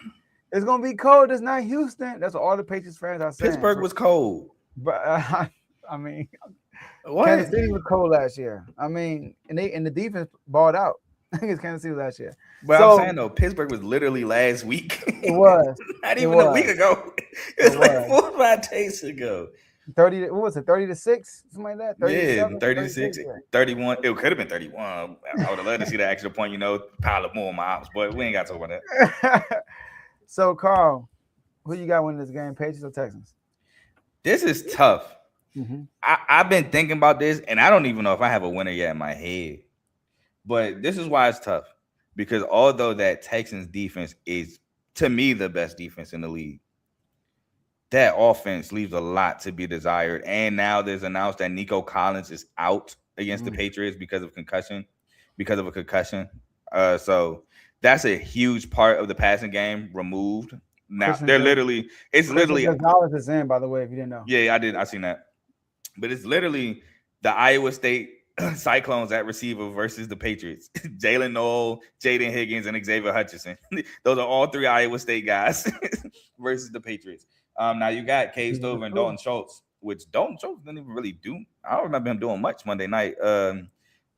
It's going to be cold. It's not Houston. That's what all the Patriots fans are saying. Pittsburgh was cold. But I mean, what? Kansas City was cold last year. I mean, and the defense balled out. I think it's Kansas City last year. But I'm saying though, Pittsburgh was literally last week. It was not even a week ago. It was like 4 or 5 days ago. 30. What was it? 30-6, something like that. 30-6, 31. It could have been 31. I would have loved to see the extra point. Pile up more on my ops, but we ain't got to talk about that. So, Carl, who you got winning this game? Patriots or Texans? This is tough. Mm-hmm. I've been thinking about this, and I don't even know if I have a winner yet in my head. But this is why it's tough, because although that Texans defense is, to me, the best defense in the league, that offense leaves a lot to be desired. And now there's announced that Nico Collins is out against the Patriots because of a concussion. So that's a huge part of the passing game removed. Now it's literally Gonzalez is in, by the way, if you didn't know. Yeah, I seen that. But it's literally the Iowa State Cyclones at receiver versus the Patriots. Jalen Noel, Jaden Higgins, and Xavier Hutchinson. Those are all 3 Iowa State guys versus the Patriots. Now you got Cade Stover and Dalton Schultz, which Dalton Schultz didn't even really do. I don't remember him doing much Monday night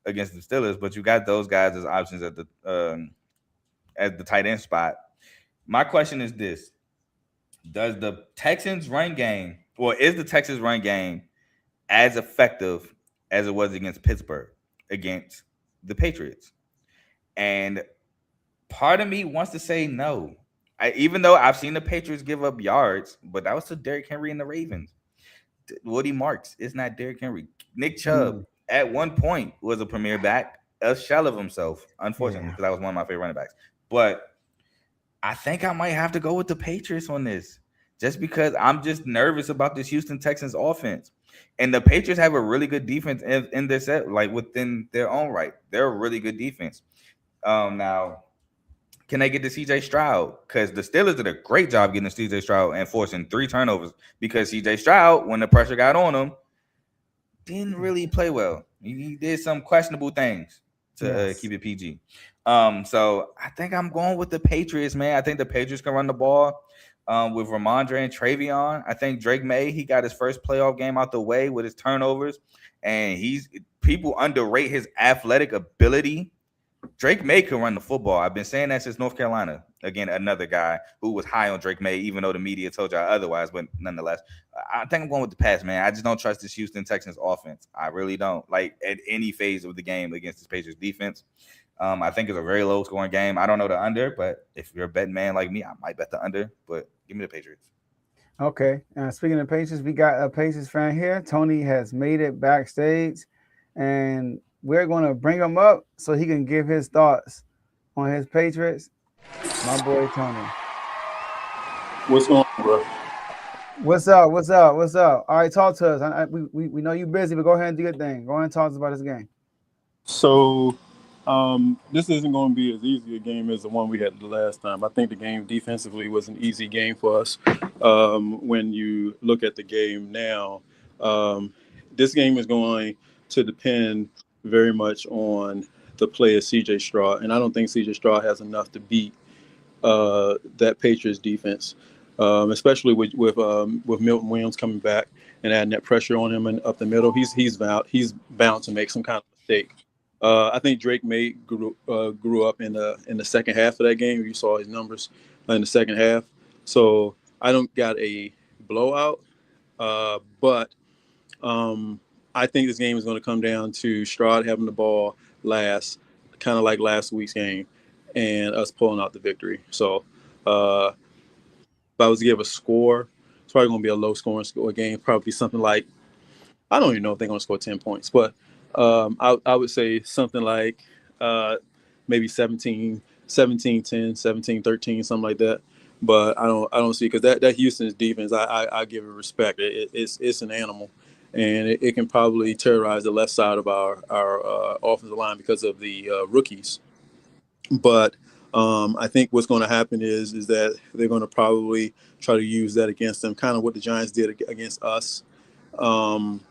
against the Steelers, but you got those guys as options at the tight end spot. My question is this: does the Texans run game, or is the Texans run game as effective as it was against Pittsburgh, against the Patriots? And part of me wants to say no. Even though I've seen the Patriots give up yards, but that was to Derrick Henry and the Ravens. Woody Marks is not Derrick Henry. Nick Chubb at one point was a premier back, a shell of himself, unfortunately, because that was one of my favorite running backs. But I think I might have to go with the Patriots on this, just because I'm just nervous about this Houston Texans offense. And the Patriots have a really good defense in their set, like within their own right. They're a really good defense. Now, can they get to CJ Stroud? Because the Steelers did a great job getting to CJ Stroud and forcing 3 turnovers, because CJ Stroud, when the pressure got on him, didn't really play well. He did some questionable things. to keep it PG. So I think I'm going with the Patriots, man. I think the Patriots can run the ball with Ramondre and Travion. I think Drake May, he got his first playoff game out the way with his turnovers, and people underrate his athletic ability. Drake May can run the football. I've been saying that since North Carolina. Again, another guy who was high on Drake May, even though the media told you otherwise. But nonetheless, I think I'm going with the pass, man. I just don't trust this Houston Texans offense. I really don't. Like, at any phase of the game against this Patriots defense. I think it's a very low-scoring game. I don't know the under, but if you're a betting man like me, I might bet the under. But give me the Patriots. Okay. Speaking of Patriots, we got a Patriots fan here. Tony has made it backstage, and we're going to bring him up so he can give his thoughts on his Patriots. My boy Tony. What's going on, bro? What's up? All right, talk to us. We know you're busy, but go ahead and do your thing. Go ahead and talk to us about this game. So, this isn't going to be as easy a game as the one we had the last time. I think the game defensively was an easy game for us. When you look at the game now, this game is going to depend very much on the play of C.J. Stroud, and I don't think C.J. Stroud has enough to beat that Patriots defense, especially with Milton Williams coming back and adding that pressure on him and up the middle. He's bound to make some kind of mistake. I think Drake May grew up in the second half of that game. You saw his numbers in the second half. So I don't got a blowout, but I think this game is going to come down to Stroud having the ball last, kind of like last week's game, and us pulling out the victory. So if I was to give a score, it's probably going to be a low-scoring game, probably something like, I don't even know if they're going to score 10 points, but I would say something like maybe 17-10, 17-13, something like that. But I don't see, because that Houston's defense, I give it respect. It's an animal, and it can probably terrorize the left side of our offensive line because of the rookies. But I think what's going to happen is that they're going to probably try to use that against them, kind of what the Giants did against us in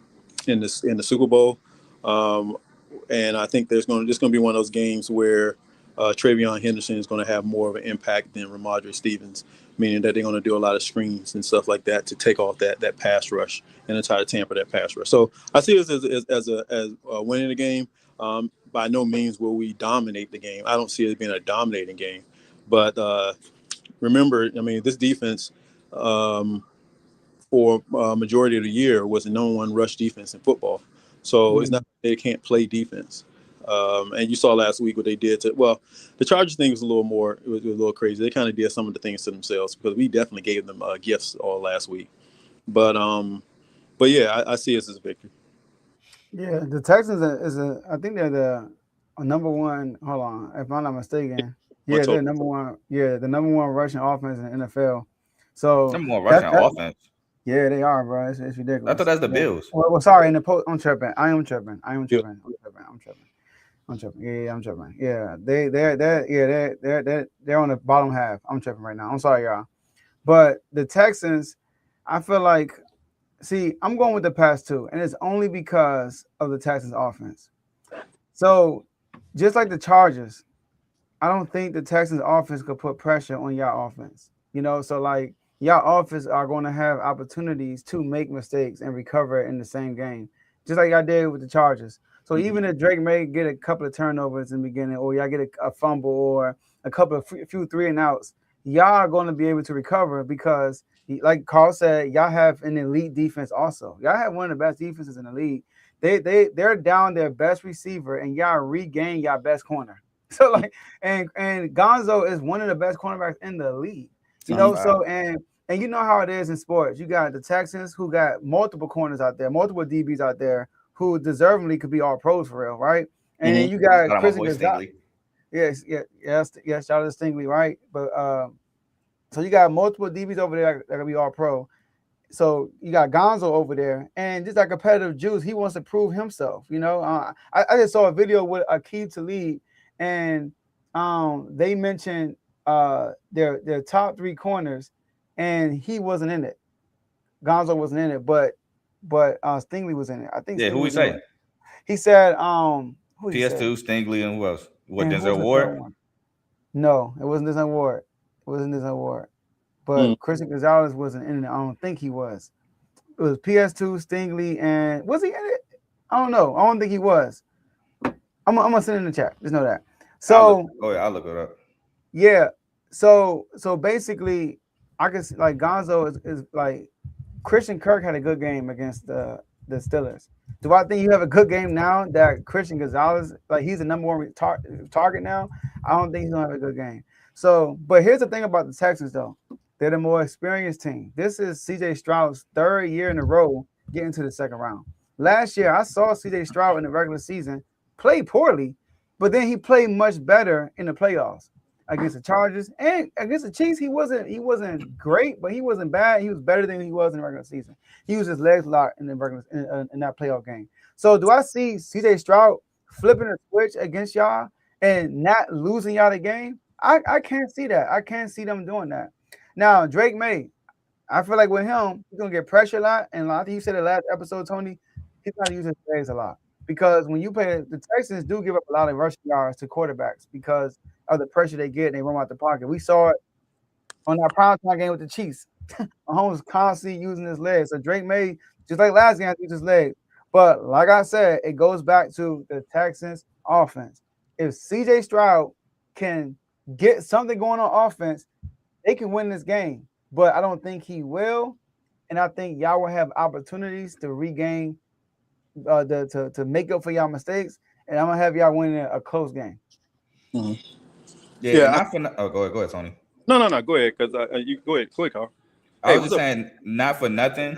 the Super Bowl. And I think there's going to be one of those games where Travion Henderson is going to have more of an impact than Ramondre Stevens, meaning that they're going to do a lot of screens and stuff like that to take off that pass rush and to try to tamper that pass rush. So I see this as winning the game. By no means will we dominate the game. I don't see it being a dominating game. But remember, I mean, this defense for a majority of the year was the number one rush defense in football. So it's not they can't play defense. And you saw last week what they did the Chargers thing was a little crazy. They kind of did some of the things to themselves because we definitely gave them gifts all last week. But yeah, I see us as a victory. Yeah, the Texans I think they're the number one. Hold on, if I'm not mistaken. Yeah, they're number one. Yeah, the number one rushing offense in the NFL. So number one rushing offense. Yeah, they are, bro. It's ridiculous. I thought that's the Bills. Well, sorry. In the post, I'm tripping. I am tripping. I'm tripping. Yeah, I'm tripping. Yeah, they're on the bottom half. I'm tripping right now. I'm sorry, y'all. But the Texans, I feel like, see, I'm going with the pass too, and it's only because of the Texans offense. So, just like the Chargers, I don't think the Texans offense could put pressure on y'all offense. So like, y'all offense are going to have opportunities to make mistakes and recover in the same game, just like y'all did with the Chargers. So even if Drake may get a couple of turnovers in the beginning, or y'all get a fumble or a few 3-and-outs, y'all are going to be able to recover because, like Carl said, y'all have an elite defense also. Y'all have one of the best defenses in the league. They're down their best receiver, and y'all regain y'all best corner. So like, and Gonzo is one of the best cornerbacks in the league. So and you know how it is in sports. You got the Texans who got multiple corners out there, multiple DBs out there who deservingly could be all pros for real, right? And then you got Chris Gonzalez. Yes, shout out to Stingley, right? But so you got multiple DBs over there that could be all pro. So you got Gonzo over there, and just that competitive juice, he wants to prove himself. I just saw a video with Aqib Talib, and they mentioned their top 3 corners, and he wasn't in it. Gonzo wasn't in it, but Stingley was in it. I think. Yeah, who we say? He said, Who he said? PS2, Stingley, and who else? What, And who was Denzel the Ward? third one? No, it wasn't Disney Ward. It wasn't Disney Ward. But Mm. Christian Gonzalez wasn't in it. I don't think he was. It was PS2, Stingley, and was he in it? I don't know. I don't think he was. I'm gonna send it in the chat. Just know that. So I'll look it up. yeah. So basically, I can see like Gonzo is like Christian Kirk had a good game against the Steelers. Do I think you have a good game now that Christian Gonzalez, like he's the number one target now? I don't think he's gonna have a good game. So, but here's the thing about the Texans though. They're the more experienced team. This is CJ Stroud's third year in a row getting to the second round. Last year, I saw CJ Stroud in the regular season play poorly, but then he played much better in the playoffs against the Chargers and against the Chiefs. He wasn't great, but he wasn't bad. He was better than he was in the regular season. He used his legs a lot in the regular in that playoff game. So do I see CJ Stroud flipping a switch against y'all and not losing y'all the game? I can't see that. I can't see them doing that. Now, Drake May, I feel like with him, he's going to get pressure a lot. And I think you said it last episode, Tony, he's going to use his legs a lot. Because when you play, the Texans do give up a lot of rushing yards to quarterbacks because of the pressure they get and they run out the pocket. We saw it on that primetime game with the Chiefs. Mahomes constantly using his legs. So Drake May, just like last game, used his legs. But like I said, it goes back to the Texans offense. If CJ Stroud can get something going on offense, they can win this game. But I don't think he will. And I think y'all will have opportunities to regain to make up for y'all mistakes. And I'm gonna have y'all winning a close game. Mm-hmm. Yeah. Go ahead, Tony. No. Go ahead, because you go ahead, Carl. I was just saying, not for nothing.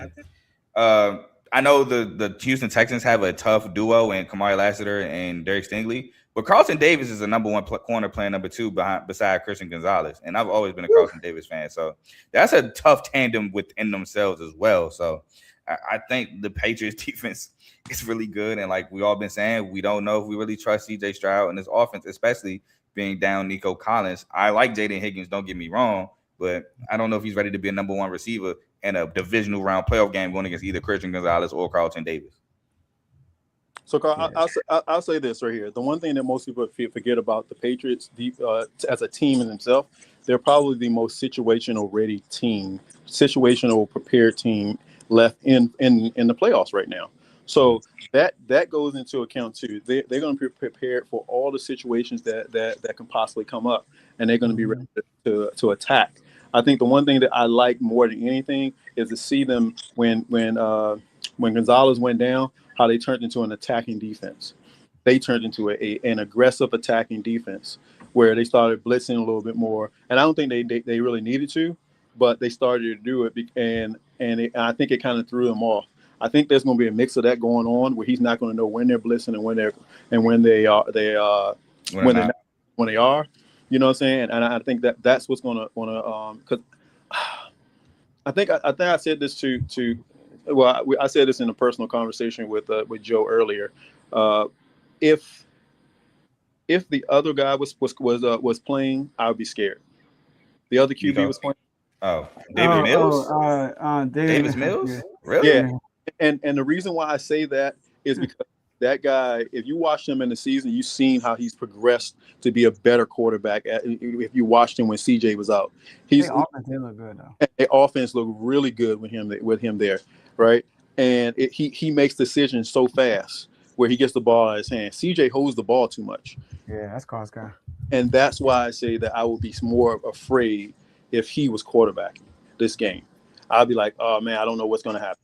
I know the Houston Texans have a tough duo in Kamari Lassiter and Derek Stingley, but Carlton Davis is a number one corner playing number two beside Christian Gonzalez, and I've always been a Carlton Davis fan, so that's a tough tandem within themselves as well. So I think the Patriots defense is really good, and like we all been saying, we don't know if we really trust CJ Stroud and his offense, especially being down Nico Collins. I like Jaden Higgins, don't get me wrong, but I don't know if he's ready to be a number one receiver in a divisional round playoff game going against either Christian Gonzalez or Carlton Davis. So, Carl, I'll say this right here. The one thing that most people forget about the Patriots as a team in themselves, they're probably the most situational ready team, situational prepared team left in the playoffs right now. So that goes into account too. They're going to be prepared for all the situations that can possibly come up, and they're going to be ready to attack. I think the one thing that I like more than anything is to see them when Gonzalez went down, how they turned into an attacking defense. They turned into an aggressive attacking defense where they started blitzing a little bit more. And I don't think they really needed to, but they started to do it, and I think it kind of threw them off. I think there's going to be a mix of that going on where he's not going to know when they're blitzing and when they are. You know what I'm saying? And I think that's what's going to because I think I said this I said this in a personal conversation with Joe earlier. If the other guy was playing, I would be scared. The other QB was playing. Oh, David Mills. Davis Mills. Yeah. Really? Yeah. And the reason why I say that is because that guy, if you watch him in the season, you've seen how he's progressed to be a better quarterback. If you watched him when CJ was out, his offense looked good though. The offense looked really good with him there, right? And he makes decisions so fast where he gets the ball out of his hand. CJ holds the ball too much. Yeah, that's Carl's guy. And that's why I say that I would be more afraid if he was quarterbacking this game. I'd be like, oh man, I don't know what's going to happen,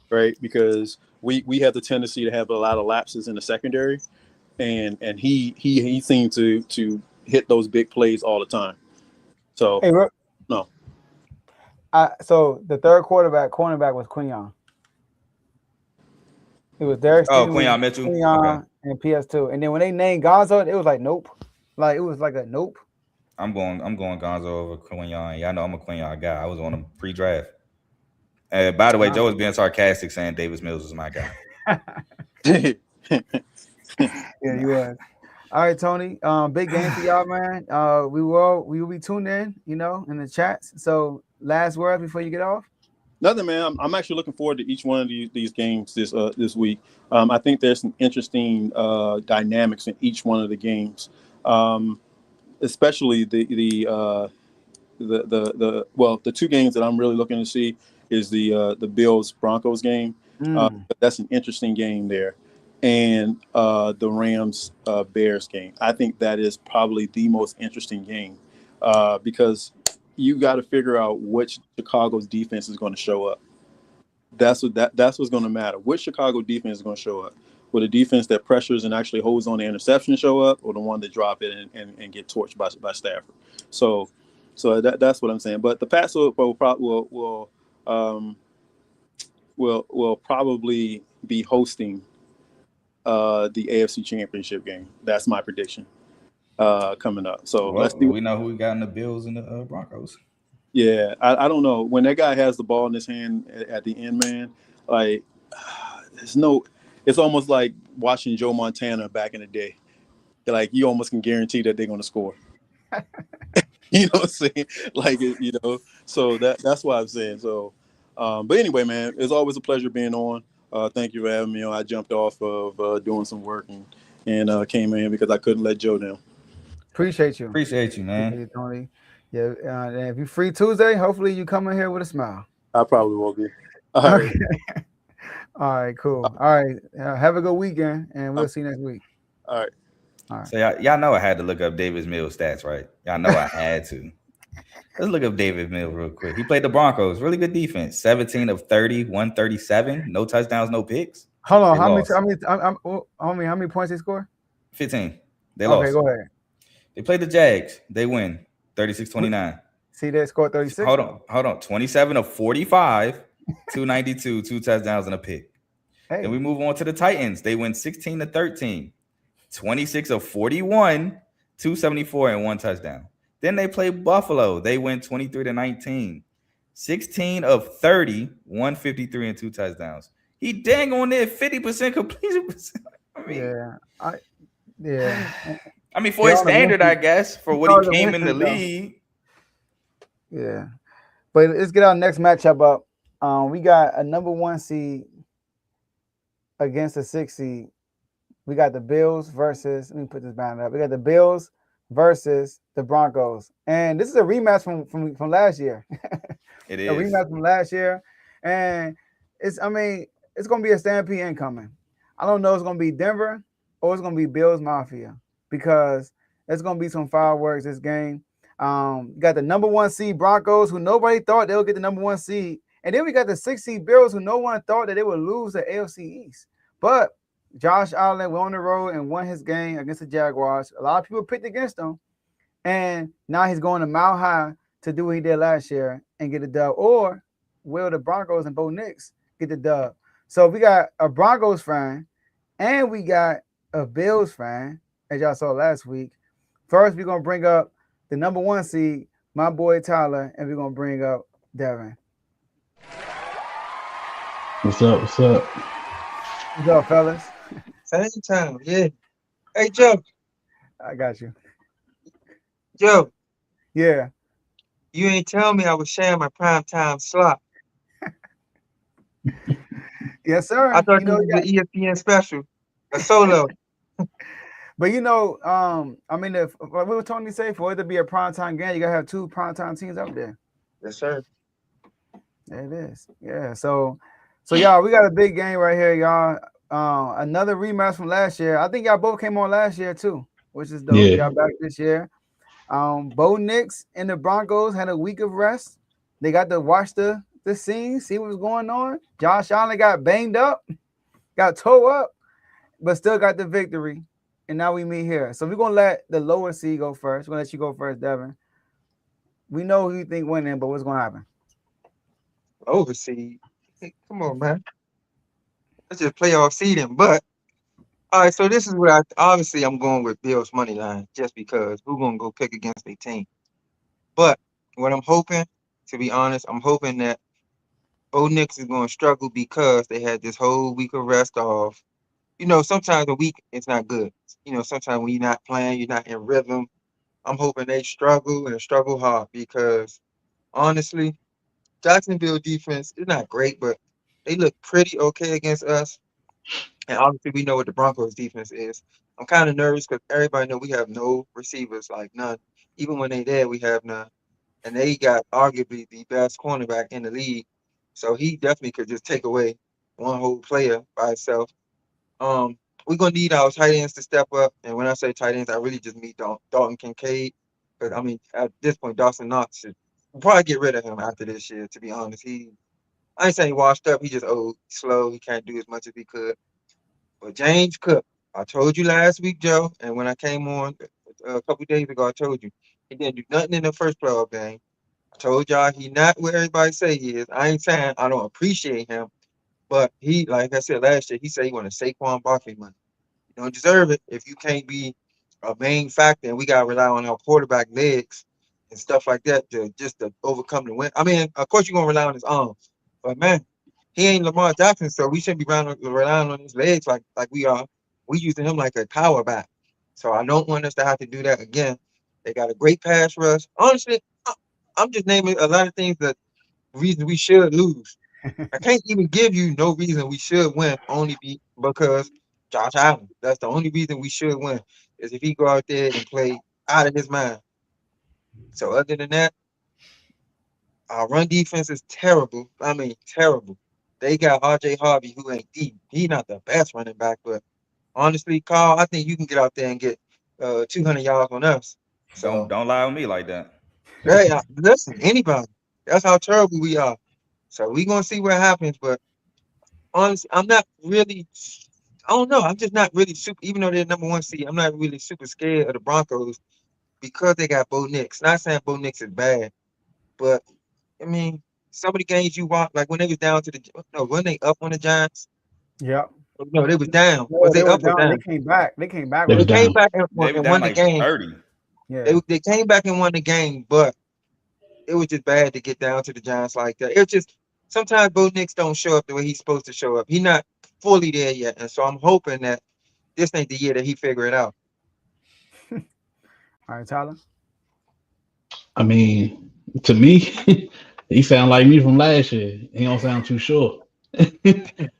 right? Because we have the tendency to have a lot of lapses in the secondary, and he seemed to hit those big plays all the time. So no. So the third cornerback was Quinyon. It was Derek Quinyon Mitchell. Quinyon and PS2. And then when they named Gonzo, it was like nope. Like it was like a nope. I'm going Gonzo over Quinyon. Y'all know I'm a Quinyon guy. I was on him pre-draft. By the way, Joe was being sarcastic saying Davis Mills is my guy. Yeah, you was. All right, Tony. Big game for y'all, man. We will be tuned in, in the chats. So last word before you get off. Nothing, man. I'm actually looking forward to each one of these games this week. I think there's some interesting dynamics in each one of the games, especially the two games that I'm really looking to see is the Bills Broncos game. That's an interesting game there, and the Rams Bears game. I think that is probably the most interesting game because you got to figure out which Chicago's defense is going to show up. That's what's going to matter. Which Chicago defense is going to show up? Will the defense that pressures and actually holds on the interception show up, or the one that drop it and get torched by Stafford? So that's what I'm saying. But the Pats will probably be hosting the AFC Championship game. That's my prediction coming up. So let's see. We know who we got in the Bills and the Broncos. Yeah, I don't know. When that guy has the ball in his hand at the end, man, like it's almost like watching Joe Montana back in the day. Like you almost can guarantee that they're going to score. You know what I'm saying? Like, so that's what I'm saying. So, but anyway, man, it's always a pleasure being on. Thank you for having me on. I jumped off of doing some work and came in because I couldn't let Joe down. Appreciate you, man. Appreciate you, Tony. Yeah, and if you're free Tuesday, hopefully you come in here with a smile. I probably won't be. All right. All right, cool. All right, have a good weekend, and we'll see you next week. All right. All right. So y'all know I had to look up Davis Mills' stats, right? Y'all know I had to. Let's look up Davis Mills real quick. He played the Broncos. Really good defense. 17 of 30, 137. No touchdowns, no picks. Hold on. How many points they score? 15. They lost. Okay, go ahead. They played the Jags. They win 36-29. See, they scored 36. Hold on. 27 of 45, 292, 2 touchdowns and a pick. Hey. Then we move on to the Titans. They win 16-13, 26 of 41, 274 and 1 touchdown. Then they play Buffalo. They win 23-19, 16 of 30, 153 and 2 touchdowns. He dang on there 50% completion percent. I mean, for his standard, I guess, for what he came in the league. Yeah. But let's get our next matchup up. We got a number 1 seed against a 6 seed. We got the Bills versus, let me put this banner up. We got the Bills versus the Broncos. And this is a rematch from last year. It is. A rematch from last year. And it's going to be a stampede incoming. I don't know if it's going to be Denver or it's going to be Bills Mafia because there's going to be some fireworks this game. You got the number 1 seed Broncos, who nobody thought they would get the number 1 seed. And then we got the 6 seed Bills, who no one thought that they would lose the AFC East. But Josh Allen went on the road and won his game against the Jaguars. A lot of people picked against him. And now he's going to Mile High to do what he did last year and get a dub. Or will the Broncos and Bo Nix get the dub? So we got a Broncos fan and we got a Bills fan, as y'all saw last week. First, we're going to bring up the number 1 seed, my boy Tyler, and we're going to bring up Devin. What's up? What's up, fellas? Same time, yeah. Hey, Joe. I got you. Joe. Yeah. You ain't tell me I was sharing my primetime slot. Yes, sir. I thought this was an ESPN special, a solo. But what was Tony say? For it to be a primetime game, you gotta have 2 primetime teams up there. Yes, sir. There it is. Yeah. So y'all, we got a big game right here, y'all. Another rematch from last year. I think y'all both came on last year too, which is dope. Yeah. Y'all back this year. Bo Nix and the Broncos had a week of rest. They got to watch the scene, see what was going on. Josh Allen got banged up, got tore up, but still got the victory. And now we meet here. So we're going to let the lower seed go first. We're going to let you go first, Devin. We know who you think winning, but what's going to happen? Lower seed? Hey, come on, man. Let's just playoff seeding. But, all right, so this is what obviously I'm going with Bills money line just because who's going to go pick against their team. But what I'm hoping, to be honest, I'm hoping that Bo Nix is going to struggle because they had this whole week of rest off. Sometimes a week it's not good. Sometimes when you're not playing, you're not in rhythm. I'm hoping they struggle and struggle hard because, honestly, Jacksonville defense is not great, but they look pretty okay against us. And obviously, we know what the Broncos defense is. I'm kind of nervous because everybody know we have no receivers, like none. Even when they there, we have none. And they got arguably the best cornerback in the league. So he definitely could just take away one whole player by itself. We're gonna need our tight ends to step up. And when I say tight ends, I really just mean Dalton Kincaid. But I mean, at this point, Dawson Knox should we'll probably get rid of him after this year. To be honest, I ain't saying he washed up. He just old, slow. He can't do as much as he could. But James Cook, I told you last week, Joe, and when I came on a couple days ago, I told you he didn't do nothing in the first playoff game. I told y'all he not where everybody say he is. I ain't saying I don't appreciate him, but he, like I said last year, he said he want to Saquon Barkley money. You don't deserve it if you can't be a main factor, and we gotta rely on our quarterback legs and stuff like that to overcome the win. I mean, of course you're gonna rely on his arm, but man, he ain't Lamar Jackson, so we shouldn't be relying on his legs like we are. We using him like a power back. So I don't want us to have to do that again. They got a great pass rush. Honestly, I'm just naming a lot of things that reasons we should lose. I can't even give you no reason we should win, only because Josh Allen. That's the only reason we should win is if he go out there and play out of his mind. So other than that, our run defense is terrible. I mean, terrible. They got RJ Harvey, who ain't deep. He not the best running back, but honestly, Carl, I think you can get out there and get 200 yards on us. So, Don't lie on me like that. hey, listen, anybody. That's how terrible we are. So we gonna see what happens, but honestly, I'm not really. I don't know. I'm just not really super. Even though they're number one seed, I'm not really super scared of the Broncos because they got Bo Nix. Not saying Bo Nix is bad, but I mean, some of the games you watch, like when they was down to the no, when they up on the Giants. Yep. No, they was down. No, Was they they were up or down. They down? came back. They came back They They was really came well. down. back They were and down won the like game. 30. Yeah. They came back and won the game, but it was just bad to get down to the Giants like that. It was just sometimes Bo Nix don't show up the way he's supposed to show up. He's not fully there yet, and so I'm hoping that this ain't the year that he figure it out. All right, Tyler. I mean, to me, he sound like me from last year. He don't sound too sure.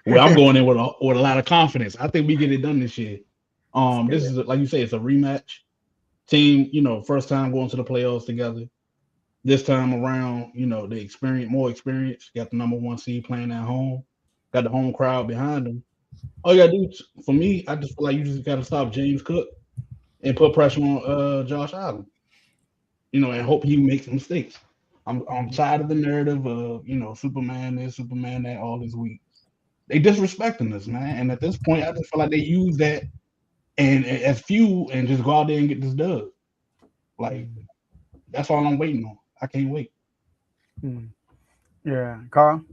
Well, I'm going in with a lot of confidence. I think we get it done this year. This is like you say, it's a rematch. Team, first time going to the playoffs together. This time around, they more experience. Got the number one seed playing at home. Got the home crowd behind them. All you gotta do, for me, I just feel like you just gotta stop James Cook and put pressure on Josh Allen. And hope he makes mistakes. I'm tired of the narrative of Superman this, Superman that all this week. They disrespecting us, man. And at this point, I just feel like they use that and as fuel and just go out there and get this dub. Like that's all I'm waiting on. I can't wait. Yeah, Carl.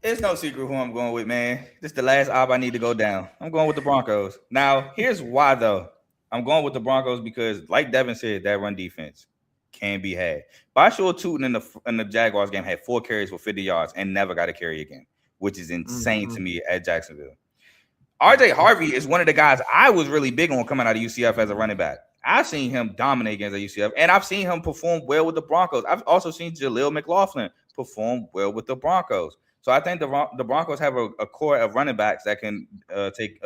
It's no secret who I'm going with, man. This is the last op I need to go down. I'm going with the Broncos. Now, here's why, though. I'm going with the Broncos because, like Devin said, that run defense can be had. Bashua Tootin in the Jaguars game had 4 carries for 50 yards and never got a carry again, which is insane to me at Jacksonville. RJ Harvey is one of the guys I was really big on coming out of UCF as a running back. I've seen him dominate against the UCF, and I've seen him perform well with the Broncos. I've also seen Jaleel McLaughlin perform well with the Broncos. So I think the Broncos have a core of running backs that can take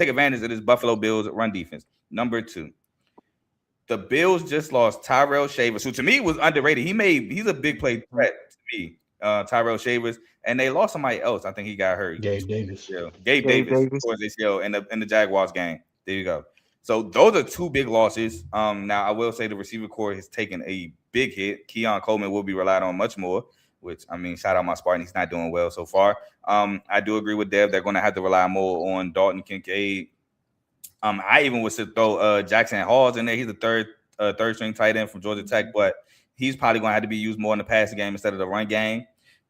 advantage of this Buffalo Bills run defense. Number 2, the Bills just lost Tyrell Shavers, who to me was underrated. He's a big play threat to me, Tyrell Shavers, and they lost somebody else. I think he got hurt. Gabe Davis. Yeah, Gabe Davis towards ACL in the Jaguars game. There you go. So those are 2 big losses. Now I will say the receiver core has taken a big hit. Keon Coleman will be relied on much more. Which, I mean, shout out my Spartan. He's not doing well so far. I do agree with Dev. They're going to have to rely more on Dalton Kincaid. I even would throw Jackson Halls in there. He's the third string tight end from Georgia Tech, but he's probably going to have to be used more in the passing game instead of the run game.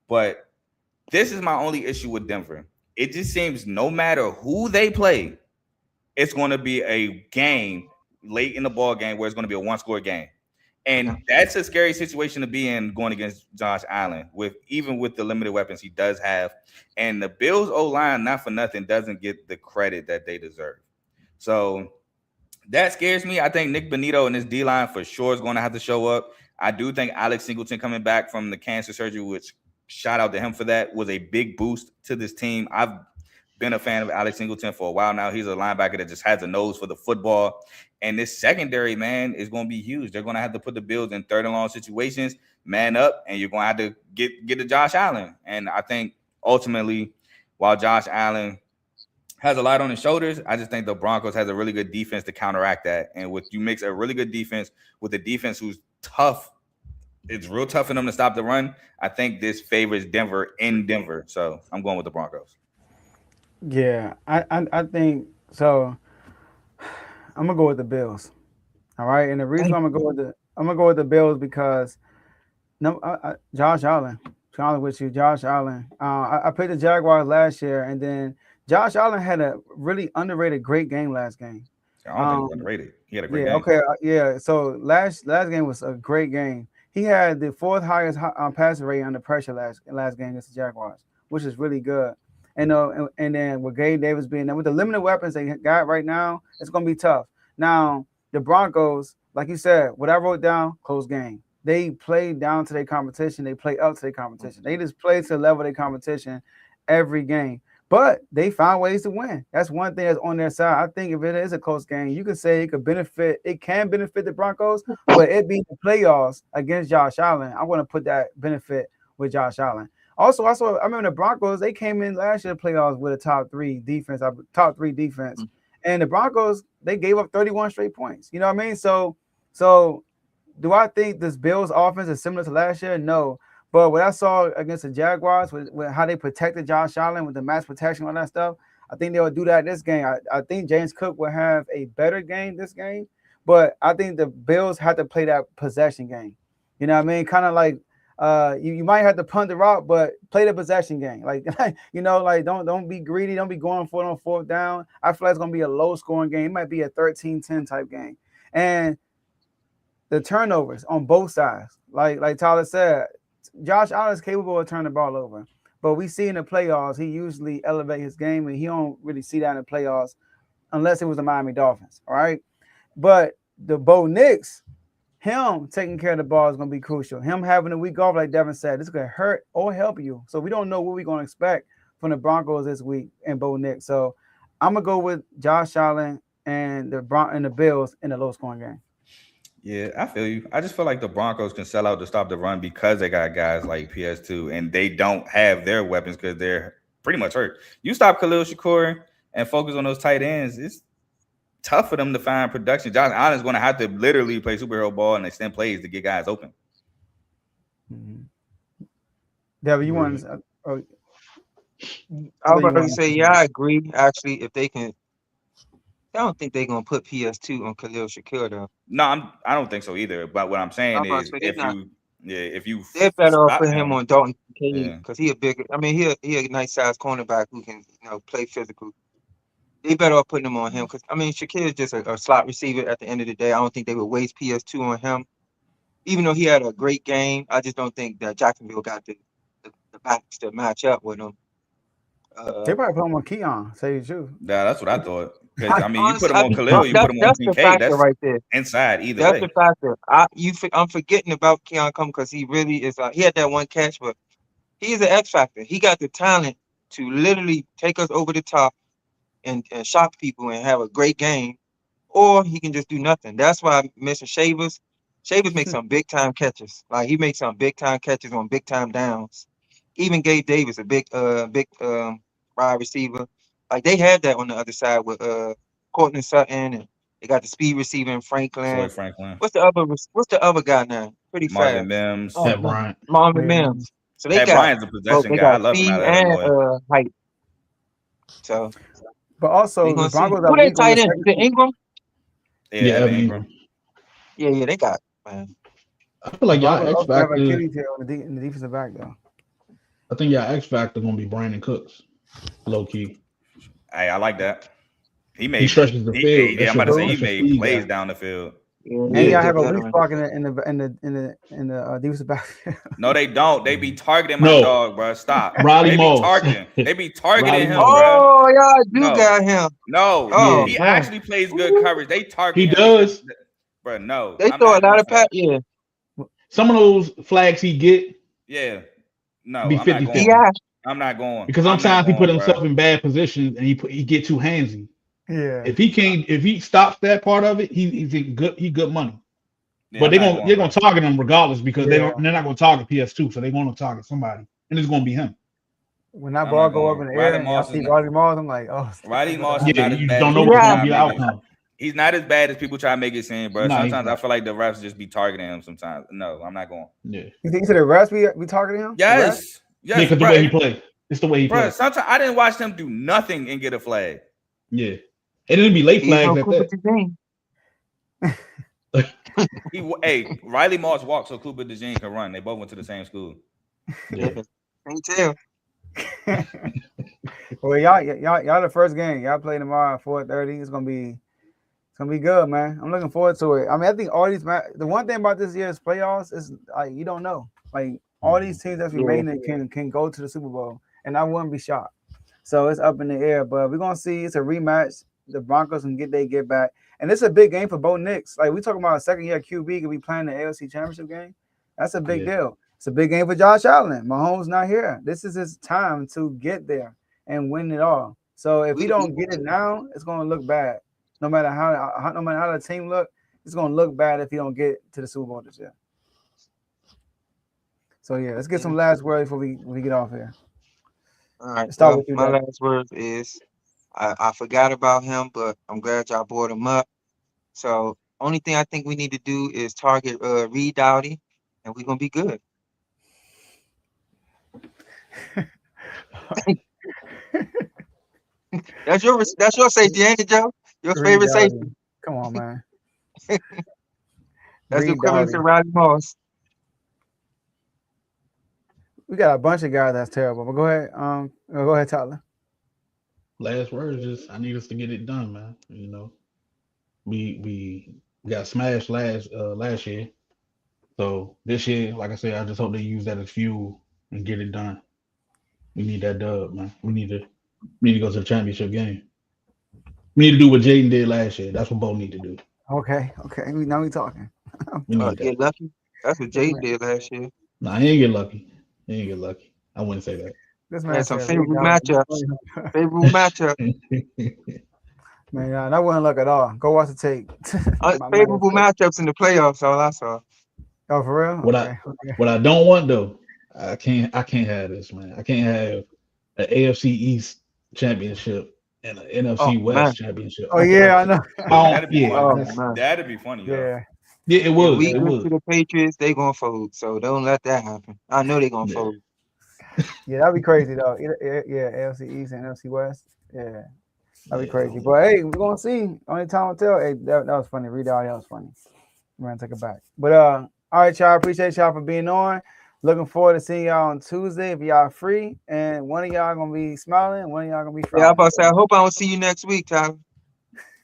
But this is my only issue with Denver. It just seems no matter who they play, it's going to be a game late in the ball game where it's going to be a one-score game. And that's a scary situation to be in going against Josh Allen, even with the limited weapons he does have. And the Bills' O-line, not for nothing, doesn't get the credit that they deserve. So that scares me. I think Nick Bonito and his D-line for sure is going to have to show up. I do think Alex Singleton coming back from the cancer surgery, which shout out to him for that, was a big boost to this team. I've been a fan of Alex Singleton for a while now. He's a linebacker that just has a nose for the football. And this secondary, man, is going to be huge. They're going to have to put the Bills in third and long situations, man up, and you're going to have to get to Josh Allen. And I think ultimately, while Josh Allen has a lot on his shoulders, I just think the Broncos has a really good defense to counteract that. And with you mix a really good defense with a defense who's tough, it's real tough for them to stop the run. I think this favors Denver in Denver. So I'm going with the Broncos. Yeah, I think so. I'm gonna go with the Bills. All right, and the reason I'm gonna go with the Bills because Josh Allen. Josh Allen. I picked the Jaguars last year, and then Josh Allen had a really underrated great game last game. I don't think it was underrated. He had a great game. Okay, yeah. So last game was a great game. He had the fourth highest passer rate under pressure last game against the Jaguars, which is really good. And then with Gabe Davis being there, with the limited weapons they got right now, it's going to be tough. Now, the Broncos, like you said, what I wrote down, close game. They play down to their competition. They play up to their competition. They just play to the level of their competition every game. But they find ways to win. That's one thing that's on their side. I think if it is a close game, you could say it can benefit the Broncos, but it be the playoffs against Josh Allen. I want to put that benefit with Josh Allen. Also, I remember the Broncos, they came in last year playoffs with a top three defense. And the Broncos, they gave up 31 straight points. You know what I mean? So do I think this Bills offense is similar to last year? No. But what I saw against the Jaguars with how they protected Josh Allen with the mass protection and all that stuff, I think they'll do that this game. I think James Cook will have a better game this game, but I think the Bills have to play that possession game. You know what I mean? Kind of like you might have to punt the rock, but play the possession game. Like don't be greedy. Don't be going for it on fourth down. I feel like it's gonna be a low scoring game. It might be a 13-10 type game. And the turnovers on both sides, like Tyler said, Josh Allen is capable of turning the ball over. But we see in the playoffs, he usually elevates his game, and he don't really see that in the playoffs unless it was the Miami Dolphins. All right. But the Bo Nix, him taking care of the ball is going to be crucial. Him having a week off, like Devin said, this is going to hurt or help you. So we don't know what we're going to expect from the Broncos this week and Bo Nix. So I'm going to go with Josh Allen and the Bills in the low-scoring game. Yeah, I feel you. I just feel like the Broncos can sell out to stop the run because they got guys like PS2, and they don't have their weapons because they're pretty much hurt. You stop Khalil Shakur and focus on those tight ends, it's tough for them to find production. Josh Allen's going to have to literally play superhero ball and extend plays to get guys open. Mm-hmm. Devin, you want to? I was about to say, yeah, I agree. Actually, if they can, I don't think they're gonna put PS2 on Khalil Shakur though. No, I don't think so either. But what I'm saying is, if you they're better off putting him on Dalton Kincaid because he a nice sized cornerback who can play physical. They better off putting him on him because Shakir is just a slot receiver at the end of the day. I don't think they would waste PS2 on him, even though he had a great game. I just don't think that Jacksonville got the backs to match up with him. They probably put him on Keon. Say the truth. Yeah, that's what I thought. You put him on Khalil, you put him on Kincaid. That's right there. Inside either way. That's the factor. I'm forgetting about Keon Combs because he really is. He had that one catch, but he is an X factor. He got the talent to literally take us over the top and shock people and have a great game, or he can just do nothing. That's why I'm missing Shavers. Shavers makes some big time catches. Like he makes some big time catches on big time downs. Even Gabe Davis, a big wide receiver. Like they had that on the other side with Courtney Sutton, and they got the speed receiver in Franklin. Floyd Franklin. What's the other guy now? Pretty Marvin fast. Mims. Pat Bryant. Marvin Mims. So they Pat got Bryant's a possession guy. I love speed him and height. So, but also the Broncos who they tight end? Is it Ingram? Yeah, Evan Ingram. Yeah, they got man. I feel like y'all X factor in the defensive back though. I think y'all X factor gonna be Brandon Cooks, low key. Hey, I like that. He stretches the field. I'm about to say he made plays down the field. And y'all have a weak block in the defensive backfield. No, they don't. They be targeting my dog, bro. Stop. Riley Moss. They be targeting him, bro. Oh, y'all got him. No, he actually plays good coverage. They target him. He does. Bro, no. They throw a lot of pass. Yeah. some of those flags he get Yeah. No, be I'm not 50-50. going. Yeah. I'm not going. Because I'm not sometimes he put going, himself bro. in bad positions and he get too handsy. Yeah. If he stops that part of it, he's good money. Yeah, But I'm not going, they're bro. gonna target him regardless because Yeah. they're not gonna target PS2, so they're gonna target somebody, and it's gonna be him. When that I'm ball not go up going. in the Riley air and y'all Moss is see not. Riley Moss, I'm like, oh. Riley Moss is Yeah, not as you bad don't as know people what's try gonna to be the make it. outcome. He's not as bad as people try to make it seem, bro. Nah, he's Sometimes I not. feel like the refs just be targeting him. Sometimes, no, I'm not going. Yeah, You think the refs be targeting him? The refs? Yes, yeah, yes, because the bro. way he plays, it's the way he Bro, plays. sometimes I didn't watch him do nothing and get a flag. Yeah, and it'll be late He's flags no at Cooper that. DeJean. Hey, Riley Moss walked so Cooper DeJean can run. They both went to the same school. Yeah, Can't tell. Well, y'all the first game. Y'all play tomorrow at 4:30. It's gonna be good, man. I'm looking forward to it. I mean, I think all these the one thing about this year's playoffs is like you don't know. Like all these teams that's remaining can go to the Super Bowl, and I wouldn't be shocked. So it's up in the air, but we're gonna see. It's a rematch. The Broncos can get back, and it's a big game for Bo Nix. Like we talking about a second year QB could be playing the AFC Championship game. That's a big deal. It's a big game for Josh Allen. Mahomes not here. This is his time to get there and win it all. So if he don't get it now, it's gonna look bad. No matter how the team look, it's gonna look bad if he don't get to the Super Bowl this year. So yeah, let's get some last words before we get off here. All right. Start with you, my Doug. last word is I forgot about him, but I'm glad y'all brought him up. So only thing I think we need to do is target Reed Dowdy, and we're gonna be good. That's your safety, ain't it, Joe? Your favorite safety. Come on, man. That's Reed equivalent to Dowdy. Riley Moss. We got a bunch of guys that's terrible. But go ahead, Tyler. last words just I need us to get it done, man. You know, we got smashed last year, so this year, like I said, I just hope they use that as fuel and get it done. We need that dub, man. We need to go to the championship game. We need to do what Jaden did last year. That's what Bo need to do. Okay. Now we talking. We need Get that. lucky. That's what Jay did last year. Nah, he ain't get lucky. He ain't get lucky. I wouldn't say that. This Man, man some said favorable Reed Dowdy. matchups. Favorable matchup. Man, that wouldn't look at all. Go watch the tape. Unfavorable matchups in the playoffs. All I saw. Oh, for real? What I don't want though, I can't have this, man. I can't have an AFC East championship and an NFC West championship. Oh yeah, I know. That'd be funny. man. That'd be funny. Yeah. Yeah, it would. We It go would. to the Patriots, they gonna fold. So don't let that happen. I know they gonna fold. Yeah, that'd be crazy though. Yeah, AFC East and NFC West. Yeah, that'd be crazy. But hey, we're gonna see. Only time will tell. Hey, that was funny. Read out, that was funny. We're gonna take it back. But all right, y'all. Appreciate y'all for being on. Looking forward to seeing y'all on Tuesday if y'all free. And one of y'all gonna be smiling, one of y'all gonna be frowning. Yeah, I'm about to say. I hope I don't see you next week, Tyler.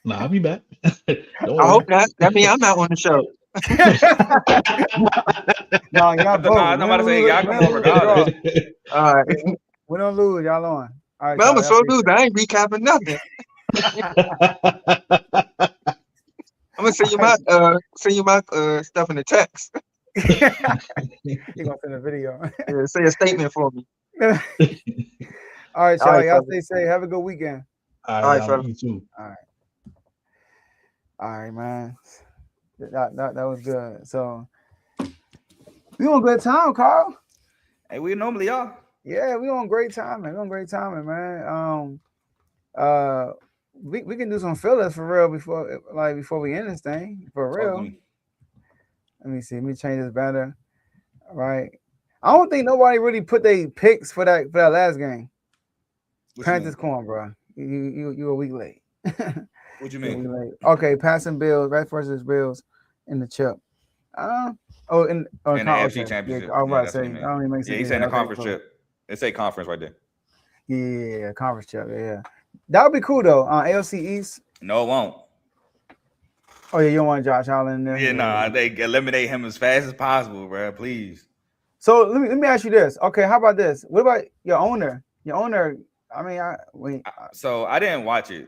Nah, I'll be back. Don't I worry. hope not. That means I'm not on the show. No, y'all both. I'm about to say y'all come on regardless. All right. We don't lose, y'all on. All right, But I'm y'all, so lose. I ain't recapping nothing. I'm gonna send you my stuff in the text. He gonna send a video. Yeah, say a statement for me. All right, y'all. All right, Y'all fellas. stay safe. Have a good weekend. All right, right, fella. you too. All right, man. That was good. So we on good time, Carl. Hey, we normally are. Yeah, we on great timing. We on great timing, man. We can do some fillers for real before we end this thing. For real. Let me see. Let me change this banner. All right. I don't think nobody really put their picks for that last game. Panthers corn, bro. You a week late. What you mean? Okay, passing Bills, right versus Bills in the chip. In the AFC Championship. Yeah, I was about to say. I don't even make sense. Yeah, he's saying the conference chip. It say conference right there. Yeah, conference chip. Yeah, that would be cool though. AFC East. No, it won't. Oh yeah, you don't want Josh Allen in there. Yeah, nah, they eliminate him as fast as possible, bro. Please. So let me ask you this. Okay, how about this? What about your owner? Your owner. I mean, So I didn't watch it,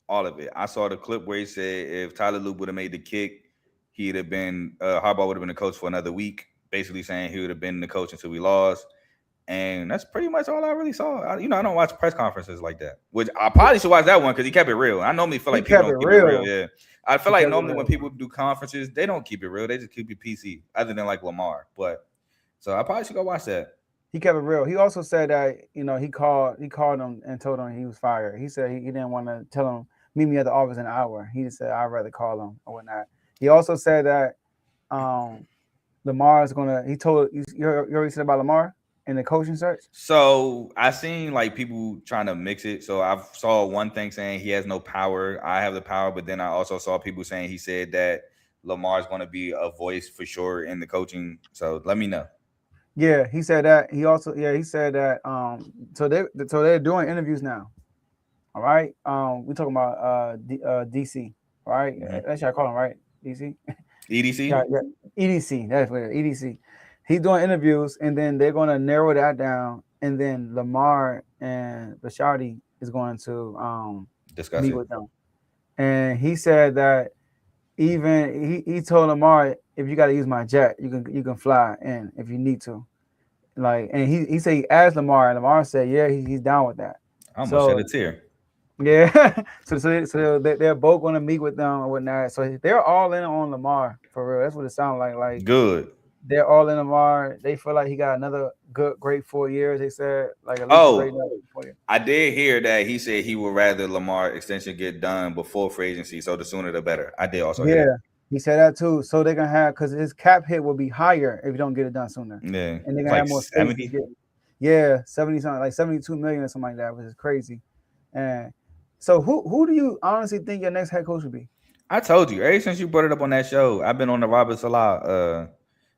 all of it. I saw the clip where he said if Tyler Luke would have made the kick, he'd have been Harbaugh would have been the coach for another week. basically saying he would have been the coach until we lost. And that's pretty much all I really saw. I don't watch press conferences like that, which I probably should watch that one because he kept it real. I normally feel like people don't keep it real. Yeah, I feel like normally when people do conferences, they don't keep it real. They just keep it PC, other than like Lamar. But so I probably should go watch that. He kept it real. He also said that he called him and told him he was fired. He said he didn't want to tell him meet me at the office in an hour. He just said I'd rather call him or whatnot. He also said that Lamar is gonna. He told you already said about Lamar in the coaching search. So I seen like people trying to mix it. So I saw one thing saying he has no power. I have the power, but then I also saw people saying he said that Lamar is going to be a voice for sure in the coaching. So let me know. Yeah, he said that. He also he said that. So they're doing interviews now. All right. We're talking about DC. All right. Mhm. That's what I call him, right? DC. EDC. Yeah. EDC. That's what it is. EDC. He's doing interviews, and then they're going to narrow that down, and then Lamar and Bashadi is going to Discuss meet it. with them. And he said that even he told Lamar, if you got to use my jet, you can fly in if you need to. Like, and he said he asked Lamar, and Lamar said, yeah, he's down with that. I almost shed a tear. Yeah, so they're both going to meet with them or whatnot. So they're all in on Lamar for real. That's what it sounds like. Like Good. they're all in Lamar. They feel like he got another great 4 years. They said like at least a great 4 years. I did hear that he said he would rather Lamar extension get done before free agency, so the sooner the better. I did also hear that. He said that too. So they're gonna have because his cap hit will be higher if you don't get it done sooner. Yeah, and they're gonna like have more 70. 70 something, like 72 million or something like that, which is crazy. And so who do you honestly think your next head coach would be? I told you ever since you brought it up on that show. I've been on the Robert Salah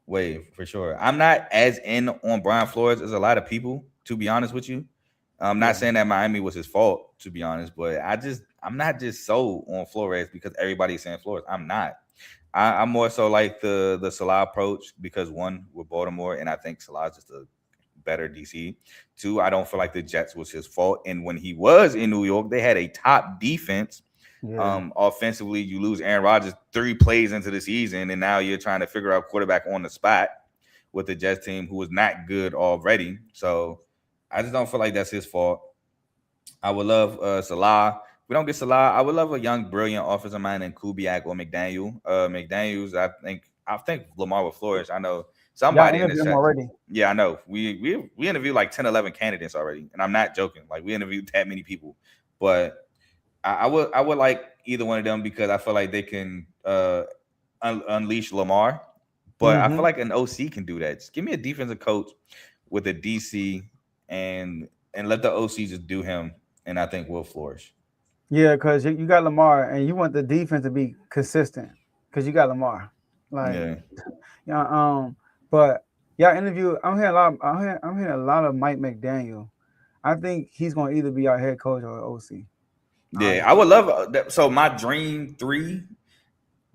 wave for sure. I'm not as in on Brian Flores as a lot of people, to be honest with you. I'm not saying that Miami was his fault, to be honest, but I'm not just so on Flores because everybody's saying Flores. I'm not. I'm more so like the Salah approach because one, with Baltimore, and I think Salah's just a better DC. Two, I don't feel like the Jets was his fault. And when he was in New York, they had a top defense. Offensively, you lose Aaron Rodgers 3 plays into the season, and now you're trying to figure out quarterback on the spot with the Jets team who was not good already. So I just don't feel like that's his fault. I would love Salah. If we don't get Salah, I would love a young, brilliant offensive mind in Kubiak or McDaniel. McDaniels, I think Lamar with Flores. I know somebody in this chat. Already. Yeah, I know. We interviewed like 10, 11 candidates already, and I'm not joking. Like we interviewed that many people, but I would like either one of them because I feel like they can unleash Lamar. But I feel like an OC can do that. Just give me a defensive coach with a DC and let the OC just do him, and I think we'll flourish. Yeah, because you got Lamar, and you want the defense to be consistent because you got Lamar. Like, but y'all interview. I'm hearing a lot of Mike McDaniel. I think he's going to either be our head coach or OC. Yeah, I would love that. So my dream 3,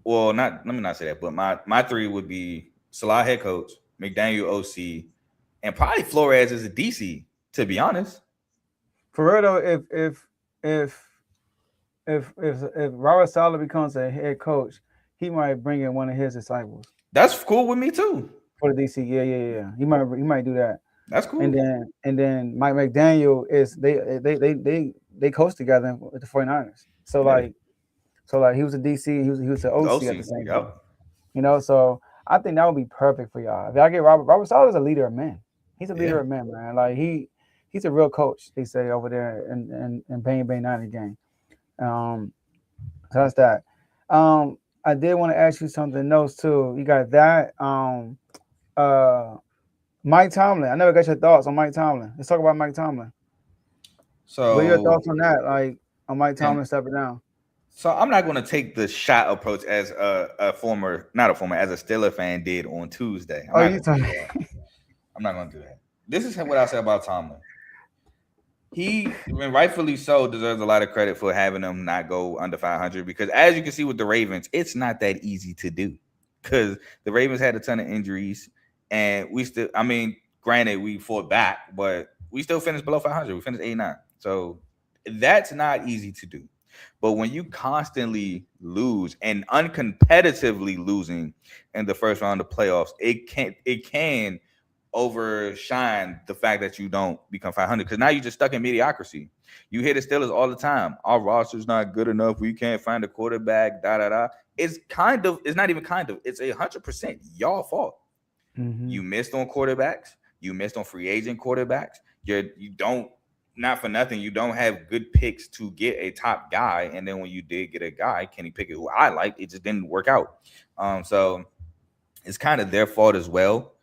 well, let me not say that, but my 3 would be Salah head coach, McDaniel OC, and probably Flores as a DC. To be honest, for real though, if Robert Saleh becomes a head coach, he might bring in one of his disciples. That's cool with me too. For the DC, yeah. He might do that. That's cool. And then Mike McDaniel is they coach together with the 49ers. So like he was a DC, he was the OC at the same time. You know, so I think that would be perfect for y'all. If I get Robert Saleh is a leader of men. He's a leader of men, man. Like he's a real coach, they say over there in Bang Bang 90 game. So that's that. I did want to ask you something else too. You got that. Mike Tomlin. I never got your thoughts on Mike Tomlin. Let's talk about Mike Tomlin. So what are your thoughts on that? Like on Mike Tomlin stepping down? So I'm not going to take the shot approach as as a Steeler fan did on Tuesday. I'm not going to do that. This is what I say about Tomlin. He, rightfully so, deserves a lot of credit for having them not go under 500 because, as you can see with the Ravens, it's not that easy to do because the Ravens had a ton of injuries, and we still, I mean, granted, we fought back, but we still finished below 500. We finished 8-9, so that's not easy to do. But when you constantly lose and uncompetitively losing in the first round of playoffs, it can overshine the fact that you don't become 500, because now you're just stuck in mediocrity. You hear the Steelers all the time. Our roster's not good enough. We can't find a quarterback. Da da da. It's not even kind of. It's 100% y'all fault. You missed on quarterbacks. You missed on free agent quarterbacks. You don't, not for nothing, you don't have good picks to get a top guy. And then when you did get a guy, Kenny Pickett, who I liked, it just didn't work out. So it's kind of their fault as well.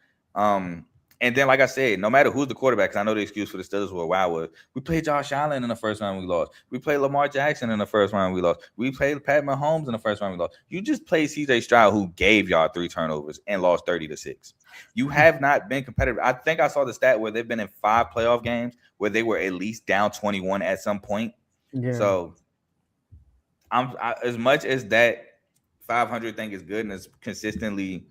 And then, like I said, no matter who's the quarterback, because I know the excuse for the Steelers for a while was, we played Josh Allen in the first round, we lost. We played Lamar Jackson in the first round, we lost. We played Pat Mahomes in the first round, we lost. You just played CJ Stroud, who gave y'all 3 turnovers and lost 30-6. You have not been competitive. I think I saw the stat where they've been in 5 playoff games where they were at least down 21 at some point. Yeah. So as much as that 500 thing is good and it's consistently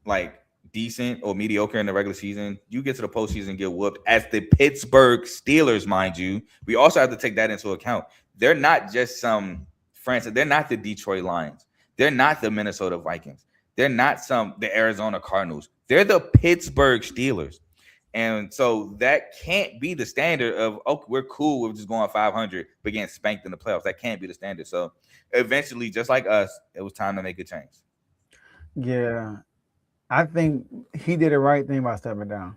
like decent or mediocre in the regular season, you get to the postseason and get whooped as the Pittsburgh Steelers, mind you. We also have to take that into account. They're not just some France. They're not the Detroit Lions. They're not the Minnesota Vikings. They're not the Arizona Cardinals. They're the Pittsburgh Steelers. And so that can't be the standard of, okay, we're cool with just going 500 but getting spanked in the playoffs. That can't be the standard. So eventually, just like us, it was time to make a change. Yeah. I think he did the right thing by stepping down,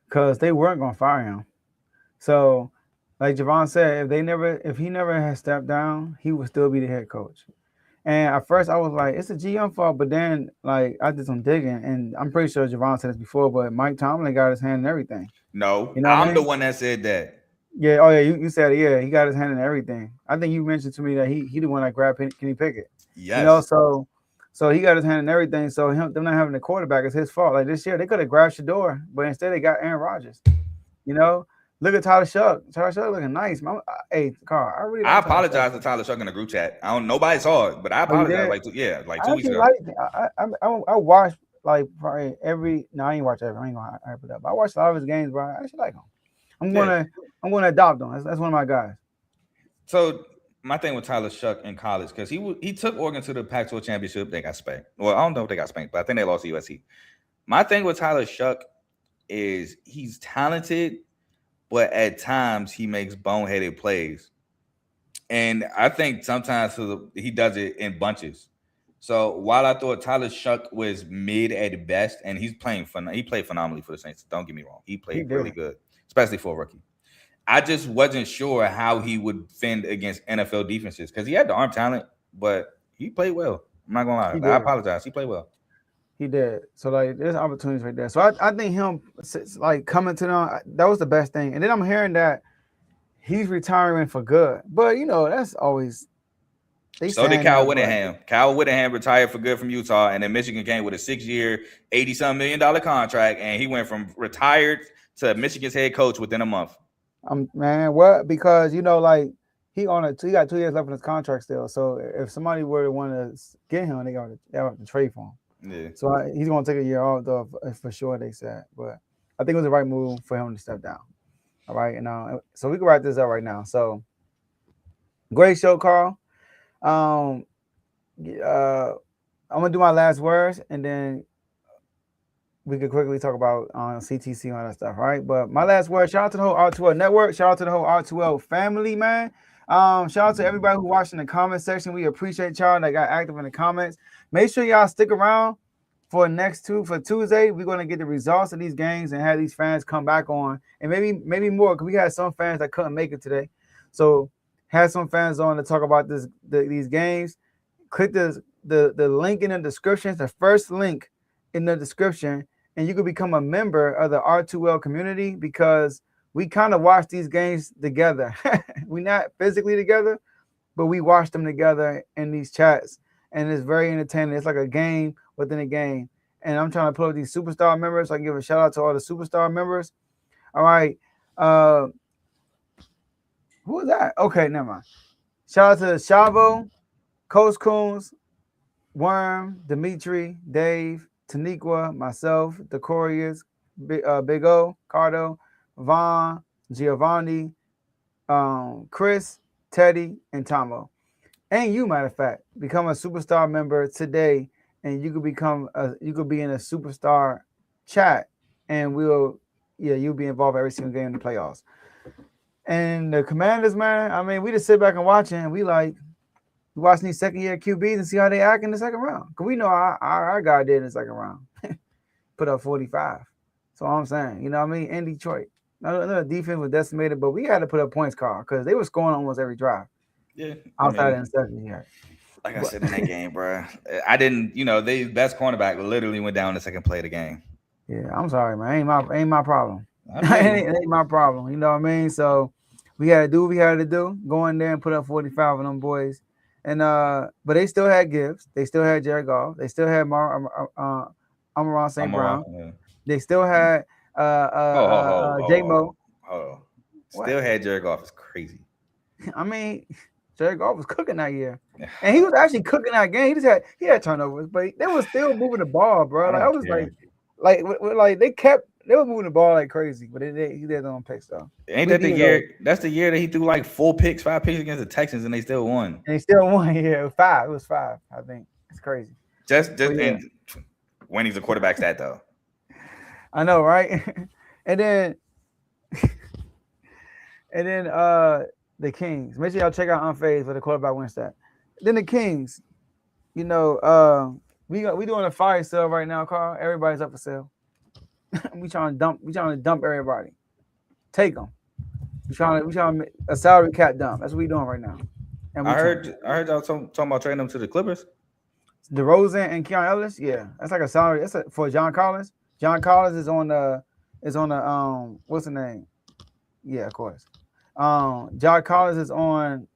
because they weren't going to fire him. So, like Javon said, if he never had stepped down, he would still be the head coach. And at first I was like, it's a GM fault, but then like I did some digging, and I'm pretty sure Javon said this before, but Mike Tomlin got his hand in everything. No, you know I'm the one that said that. Yeah, oh yeah, you said it. Yeah, he got his hand in everything. I think you mentioned to me that he the one that grabbed Kenny Pickett. Yes. You know, so he got his hand in everything. So them not having a quarterback is his fault. Like this year, they could have grabbed Shador, but instead they got Aaron Rodgers. You know, look at Tyler Shuck. Tyler Shuck looking nice. Hey, Carl, I apologize to Tyler Shuck in the group chat. Nobody saw it, but I apologize. Like 2 weeks ago. I watched like probably every. No, I ain't watch every. I ain't gonna hype it up. I watched a lot of his games, bro. I actually like him. I'm gonna adopt him. That's one of my guys. So my thing with Tyler Shuck in college, because he took Oregon to the Pac-12 championship. They got spanked. Well, I don't know if they got spanked, but I think they lost to USC. My thing with Tyler Shuck is he's talented, but at times he makes boneheaded plays. And I think sometimes he does it in bunches. So while I thought Tyler Shuck was mid at best, and he played phenomenally for the Saints. Don't get me wrong. He played really good, especially for a rookie. I just wasn't sure how he would fend against NFL defenses, because he had the arm talent, but he played well. I'm not going to lie. I apologize. He played well. He did. So, like, there's opportunities right there. So, I think him, like, coming to them, that was the best thing. And then I'm hearing that he's retiring for good. But, you know, that's always – So did Kyle Whittingham. Kyle Whittingham retired for good from Utah, and then Michigan came with a 6-year, $80-some million contract, and he went from retired to Michigan's head coach within a month. Man, what? Because, you know, like, he got 2 years left in his contract still. So, if somebody were to want to get him, they have to trade for him. Yeah. So he's going to take a year off, though, for sure, they said. But I think it was the right move for him to step down. All right. And so we can wrap this up right now. So great show, Carl. I'm going to do my last words, and then we could quickly talk about CTC and all that stuff. All right. But my last word, shout out to the whole R2L network. Shout out to the whole R2L family, man. Shout out to everybody who watched in the comment section. We appreciate y'all that got active in the comments. Make sure y'all stick around for Tuesday. We're going to get the results of these games and have these fans come back on, and maybe more, because we had some fans that couldn't make it today. So have some fans on to talk about these games. Click the link in the description, the first link in the description, and you can become a member of the R2L community, because we kind of watch these games together. We're not physically together, but we watch them together in these chats. And it's very entertaining. It's like a game within a game. And I'm trying to pull up these superstar members. So I can give a shout out to all the superstar members. All right. Who is that? Okay, never mind. Shout out to Chavo, Coach Coombs, Worm, Dimitri, Dave, Taniqua, myself, Decorius, Big O, Cardo, Vaughn, Giovanni, Chris, Teddy, and Tomo. And you, matter of fact, become a superstar member today, and you could be in a superstar chat, and you'll be involved every single game in the playoffs. And the Commanders, man, I mean, we just sit back and watch it, and we watching these second-year QBs and see how they act in the second round. Because we know our guy did in the second round. Put up 45. So all I'm saying, you know what I mean? In Detroit. Another defense was decimated, but we had to put up points, Carl, because they were scoring almost every drive. Yeah. Outside of the second year. Like I said in that game, bro, I didn't, the best cornerback literally went down the second play of the game. Yeah, I'm sorry, man. Ain't my problem. Ain't my problem. You know what I mean? So we had to do what we had to do. Go in there and put up 45 on them boys. And but they still had Gibbs. They still had Jared Goff. They still had Amon St. Brown. Yeah. They still had J-Mo. Still had Jared Goff. It's crazy. I mean, Jared Goff was cooking that year. And he was actually cooking that game. He had turnovers, but they were still moving the ball, bro. Like I was like they were moving the ball like crazy, but he did their own picks though. Ain't that the year? That's the year that he threw like 5 picks against the Texans, and they still won. And they still won. Yeah, it was 5. It was 5. I think it's crazy. And winning's a quarterback stat though. I know, right? and then the Kings. Make sure y'all check out Unfazed for the quarterback win stat. Then the Kings, we doing a fire sale right now, Carl. Everybody's up for sale. we trying to dump everybody. Take them. We trying to make a salary cap dump. That's what we doing right now. And I heard y'all talking about trading them to the Clippers. DeRozan and Keon Ellis, yeah, that's like a salary. For John Collins. John Collins is on the what's the name? Yeah, of course. John Collins is on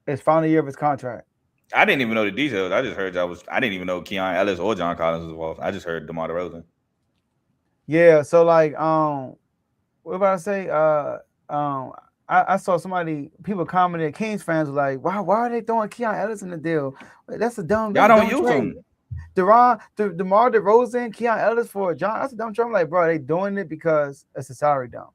his final year of his contract. I didn't even know the details. I just heard I didn't even know Keon Ellis or John Collins was involved. I just heard DeMar DeRozan. Yeah, so like what about to say? I saw people commented, Kings fans were like, why are they throwing Keon Ellis in the deal? That's a dumb. Y'all don't use him. DeMar DeRozan, Keon Ellis for John. That's a dumb trade. I'm like, bro, they doing it because it's a salary dump.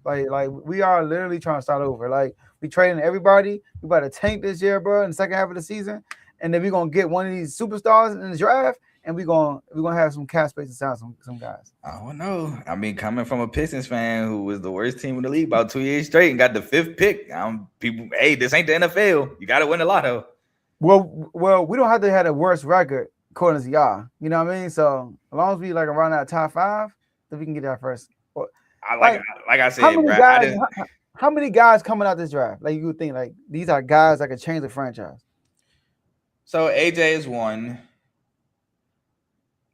Like we are literally trying to start over. Like we trading everybody. We about to tank this year, bro, in the second half of the season, and then we're gonna get one of these superstars in the draft, and we're gonna have some cap space to sign some guys. I don't know. I mean, coming from a Pistons fan who was the worst team in the league about 2 years straight and got the 5th pick, this ain't the NFL. You got to win the lotto. Well, we don't have to have the worst record according to y'all. You know what I mean? So as long as we like around that top 5, then we can get that first. Like I said, how many guys coming out this draft? Like you would think, like these are guys that could change the franchise. So AJ is one.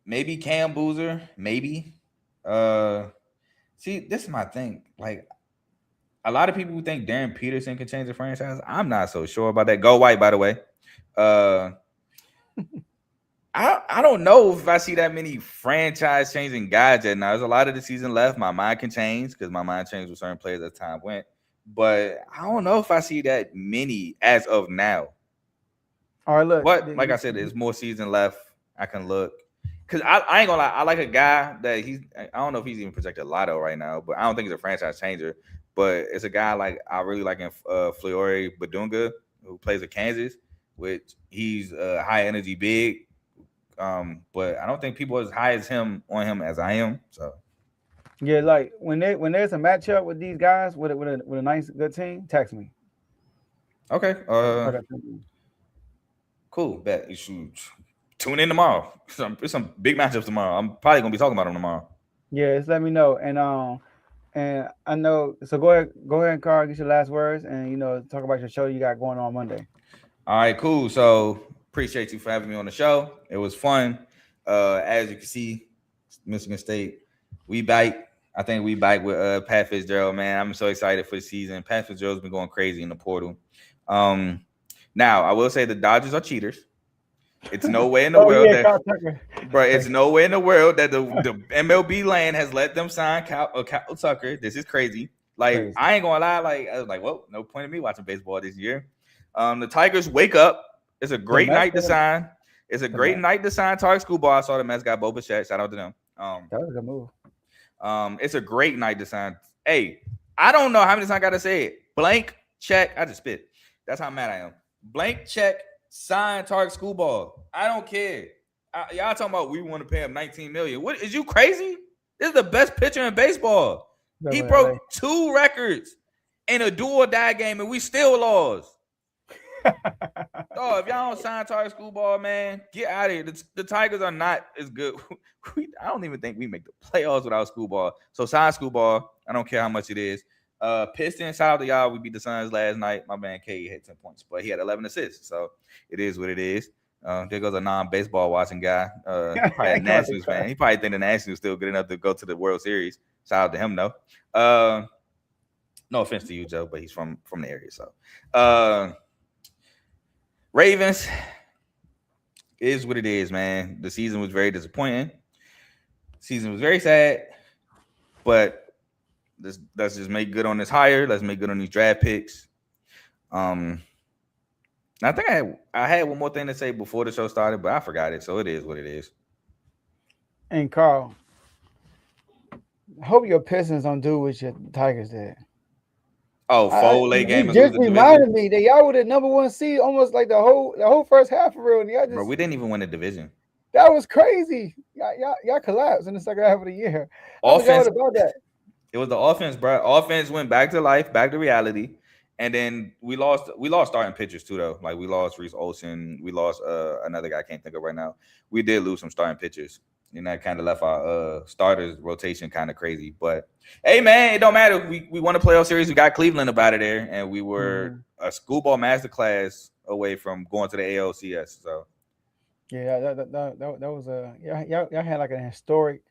Maybe Cam Boozer. Maybe. See, this is my thing. Like a lot of people who think Darren Peterson can change the franchise. I'm not so sure about that. Go White, by the way. I don't know if I see that many franchise changing guys yet. Now, there's a lot of the season left. My mind can change because my mind changed with certain players as time went. But I don't know if I see that many as of now. All right, look. But like I said, there's more season left. I can look. Because I ain't going to lie. I like a guy that I don't know if he's even projected lotto right now, but I don't think he's a franchise changer. But it's a guy like I really like in Flory Badunga, who plays with Kansas, which he's a high energy big. But I don't think people are as high as him on him as I am. So yeah, like when there's a matchup with these guys with a nice good team, text me. Okay. Cool. Bet you should tune in tomorrow. There's some big matchups tomorrow. I'm probably gonna be talking about them tomorrow. Yeah, just let me know. And I know. So go ahead, Carl, get your last words, and talk about your show you got going on Monday. All right, cool. So appreciate you for having me on the show. It was fun. As you can see, Michigan State, we bite. I think we bite with Pat Fitzgerald, man. I'm so excited for the season. Pat Fitzgerald's been going crazy in the portal. Now, I will say the Dodgers are cheaters. It's no way in the world it's no way in the world that the MLB land has let them sign Cal Tucker. This is crazy. Like, I ain't gonna lie. Like, I was like, well, no point in me watching baseball this year. The Tigers wake up. It's a great night to sign. It's a great night to sign Tarek Schoolball. I saw the Mets got Bo Bichette. Shout out to them. That was a good move. It's a great night to sign. Hey, I don't know how many times I gotta say it. Blank check. I just spit. That's how mad I am. Blank check. Sign Tarek Schoolball. I don't care. Y'all talking about we want to pay him $19 million. What is you crazy? This is the best pitcher in baseball. He broke 2 records in a do or die game, and we still lost. Oh, if y'all don't sign Tarek Schoolball, man, get out of here. The Tigers are not as good. I don't even think we make the playoffs without Schoolball. So sign Schoolball. I don't care how much it is. Pistons, shout out to y'all. We beat the Suns last night. My man K had 10 points, but he had 11 assists. So it is what it is. There goes a non-baseball watching guy. Probably a Nationals fan. He probably think the Nationals still good enough to go to the World Series. Shout out to him, though. No offense to you, Joe, but he's from the area. So Ravens is what it is, man. The season was very disappointing. Season was very sad, but let's just make good on this hire. Let's make good on these draft picks. I think I had one more thing to say before the show started, but I forgot it. So it is what it is. And Carl, I hope your Pistons don't do what your Tigers did. Oh, full late game. You just reminded me that y'all were the number 1 seed almost like the whole first half for real. And y'all Bro, we didn't even win the division. That was crazy. Y'all collapsed in the second half of the year. Offense about that. It was the offense, bro. Offense went back to life, back to reality. And then we lost starting pitchers too, though. Like we lost Reese Olsen. We lost another guy I can't think of right now. We did lose some starting pitchers. And that kind of left our starters rotation kind of crazy. But hey, man, it don't matter. We won a playoff series. We got Cleveland up out of there, and we were a schoolball masterclass away from going to the ALCS. So yeah, that was y'all had like an historic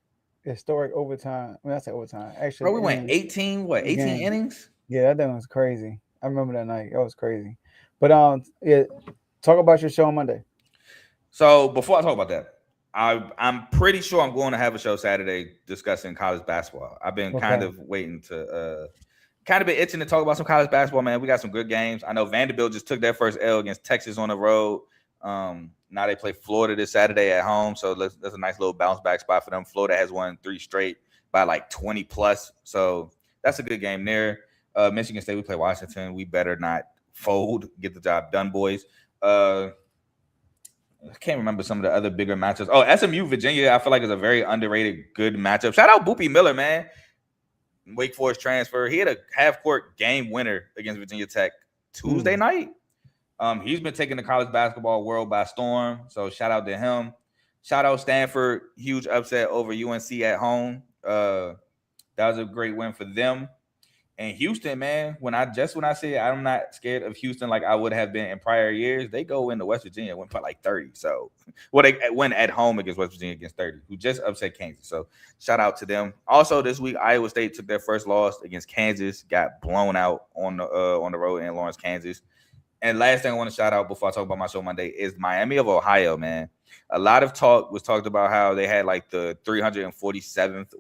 overtime. I mean, that's overtime. Actually, bro, we went 18 innings? Yeah, that thing was crazy. I remember that night. That was crazy. But yeah, talk about your show on Monday. So before I talk about that, I'm pretty sure I'm going to have a show Saturday discussing college basketball. I've been kind of waiting to kind of been itching to talk about some college basketball, man. We got some good games. I know Vanderbilt just took their first L against Texas on the road. Now they play Florida this Saturday at home, so that's a nice little bounce back spot for them. Florida has won 3 straight by like 20 plus, so that's a good game there. Michigan State, we play Washington. We better not fold. Get the job done, boys. I can't remember some of the other bigger matchups. Oh, SMU, Virginia, I feel like is a very underrated good matchup. Shout out Boopy Miller, man. Wake Forest transfer. He had a half-court game winner against Virginia Tech Tuesday night. He's been taking the college basketball world by storm, so shout out to him. Shout out Stanford, huge upset over UNC at home. That was a great win for them. And Houston, man, when I said I'm not scared of Houston like I would have been in prior years, they go into West Virginia, went by like 30. So, they went at home against West Virginia against 30, who just upset Kansas. So, shout out to them. Also, this week, Iowa State took their first loss against Kansas, got blown out on the road in Lawrence, Kansas. And last thing I want to shout out before I talk about my show Monday is Miami of Ohio, man. A lot of talk was talked about how they had like the 347th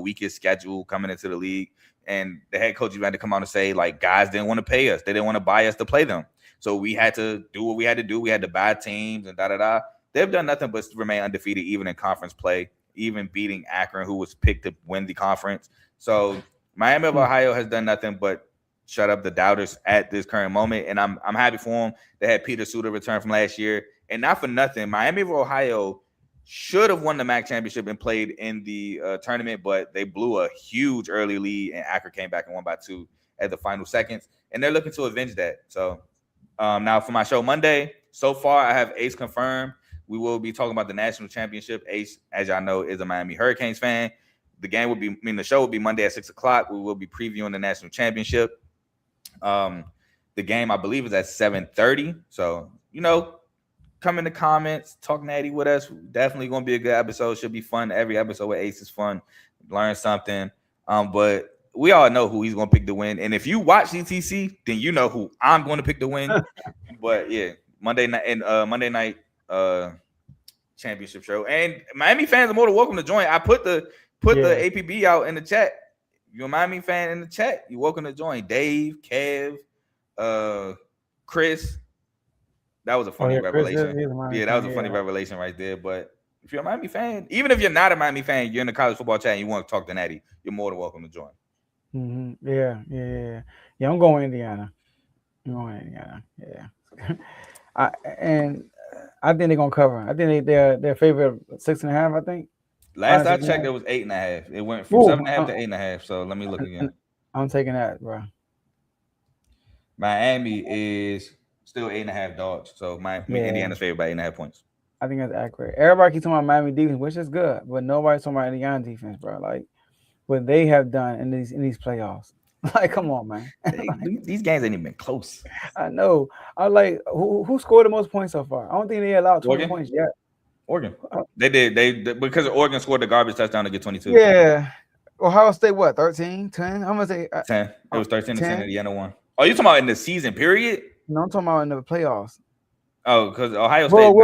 weakest schedule coming into the league. And the head coach had to come out and say, like, guys didn't want to pay us. They didn't want to buy us to play them. So we had to do what we had to do. We had to buy teams and da-da-da. They've done nothing but remain undefeated, even in conference play, even beating Akron, who was picked to win the conference. So Miami of Ohio has done nothing but shut up the doubters at this current moment. And I'm happy for them. They had Peter Suter return from last year. And not for nothing, Miami of Ohio should have won the MAC championship and played in the tournament, but they blew a huge early lead, and Akron came back and won by 2 at the final seconds, and they're looking to avenge that. So now for my show Monday, so far I have Ace confirmed. We will be talking about the national championship. Ace, as y'all know, is a Miami Hurricanes fan. The show will be Monday at 6:00. We will be previewing the national championship. The game, I believe, is at 7:30. So, come in the comments, talk natty with us. Definitely going to be a good episode. Should be fun. Every episode with Ace is fun. Learn something. But we all know who he's going to pick to win. And if you watch CTC, then you know who I'm going to pick to win. But yeah, Monday night championship show. And Miami fans are more than welcome to join. I put the APB out in the chat. If you're a Miami fan in the chat, you're welcome to join. Dave, Kev, Chris. That was a funny revelation. That was a funny revelation right there. But if you're a Miami fan, even if you're not a Miami fan, you're in the college football chat and you want to talk to Natty, you're more than welcome to join. Yeah. I'm going with Indiana. Yeah. And I think they're gonna cover. I think they're favorite 6.5. I think. Last Five, I six and a checked, half. it was 8.5. It went from Ooh, 7.5 to 8.5. So let me look again. I'm taking that, bro. Miami is still 8.5 dogs. So Indiana's favorite by 8.5 points. I think that's accurate. Everybody keeps talking about Miami defense, which is good, but nobody's talking about Indiana defense, bro. Like what they have done in these playoffs. Like, come on, man. These games ain't even been close. I know. I like who scored the most points so far. I don't think they allowed 20 points yet. Oregon. They did. Because Oregon scored the garbage touchdown to get 22. Yeah. Ohio State, what, 13, 10? How much they 10. It was 13 to 10 at the end of one. Oh, you talking about in the season period? No, I'm talking about in the playoffs. Oh, because Ohio State.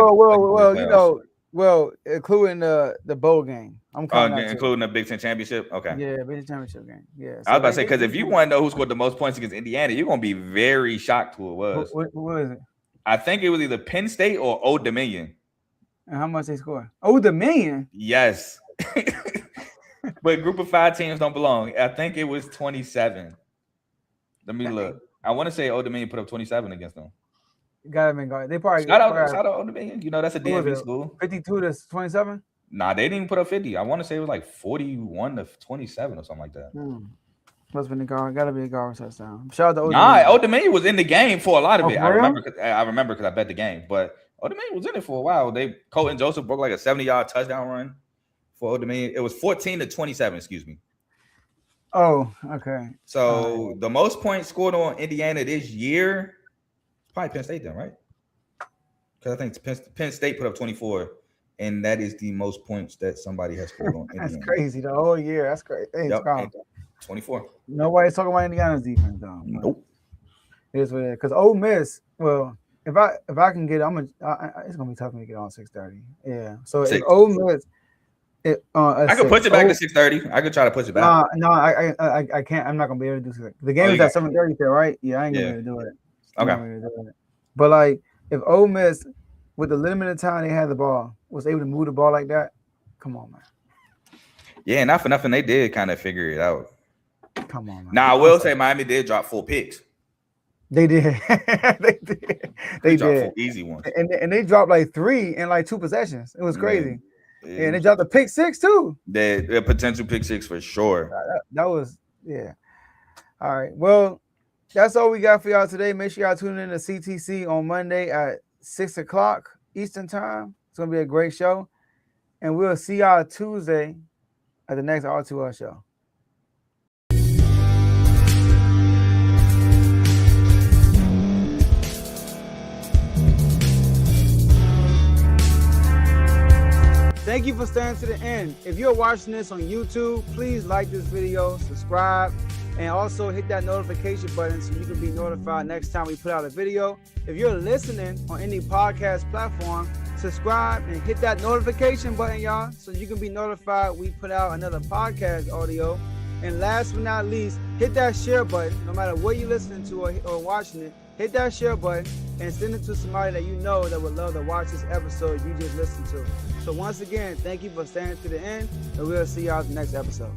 Well, including the bowl game. I'm counting including the Big Ten championship. Okay. Yeah, Big Ten championship game. Yeah. So I was about to say, because if you want to know who scored the most points against Indiana, you're gonna be very shocked who it was. What is it? I think it was either Penn State or Old Dominion. And how much they scored? Old Dominion. Yes. But group of 5 teams don't belong. I think it was 27. Let me look. I want to say Old Dominion put up 27 against them. Gotta be guard. They probably shout out Old Dominion. You know that's a DMV school. 52 to 27. Nah, they didn't even put up 50. I want to say it was like 41 to 27 or something like that. Must have been the guard. Gotta be a guard touchdown. Shout out to Old Dominion. Old Dominion was in the game for a lot of it. I remember because I bet the game. But Old Dominion was in it for a while. Colton Joseph broke like a 70-yard touchdown run for Old Dominion. It was 14 to 27. Excuse me. Oh, okay. So the most points scored on Indiana this year, probably Penn State then, right? Because I think Penn State put up 24, and that is the most points that somebody has scored on Indiana. That's crazy. The whole year. That's crazy. Hey, yep, 24. Nobody's talking about Indiana's defense, though. Nope. Here's what it is. Because Ole Miss, well, if I can get it, it's gonna be tough for me to get on 6:30. Yeah. So if Ole Miss. I could push it back to 6:30. I could try to push it back. No, I can't. I'm not gonna be able to do it. The game is at 7:30, right? Yeah, I ain't gonna be able to do it. Okay. But like, if Ole Miss, with the limited time they had the ball, was able to move the ball like that, come on, man. Yeah, not for nothing, they did kind of figure it out. Come on, man. Now I will say Miami did drop 4 picks. They did. They did. 4 easy ones. And they dropped like 3 in like 2 possessions. It was crazy. Yeah, and they dropped the pick 6 too. The potential pick 6 for sure. That was, yeah. All right. Well, that's all we got for y'all today. Make sure y'all tune in to CTC on Monday at 6 o'clock Eastern time. It's gonna be a great show. And we'll see y'all Tuesday at the next R2L show. Thank you for staying to the end. If you're watching this on YouTube, please like this video, subscribe, and also hit that notification button so you can be notified next time we put out a video. If you're listening on any podcast platform, subscribe and hit that notification button, y'all, so you can be notified we put out another podcast audio. And last but not least, hit that share button. No matter what you're listening to or watching it, hit that share button and send it to somebody that you know that would love to watch this episode you just listened to. So once again, thank you for staying to the end, and we'll see y'all in the next episode.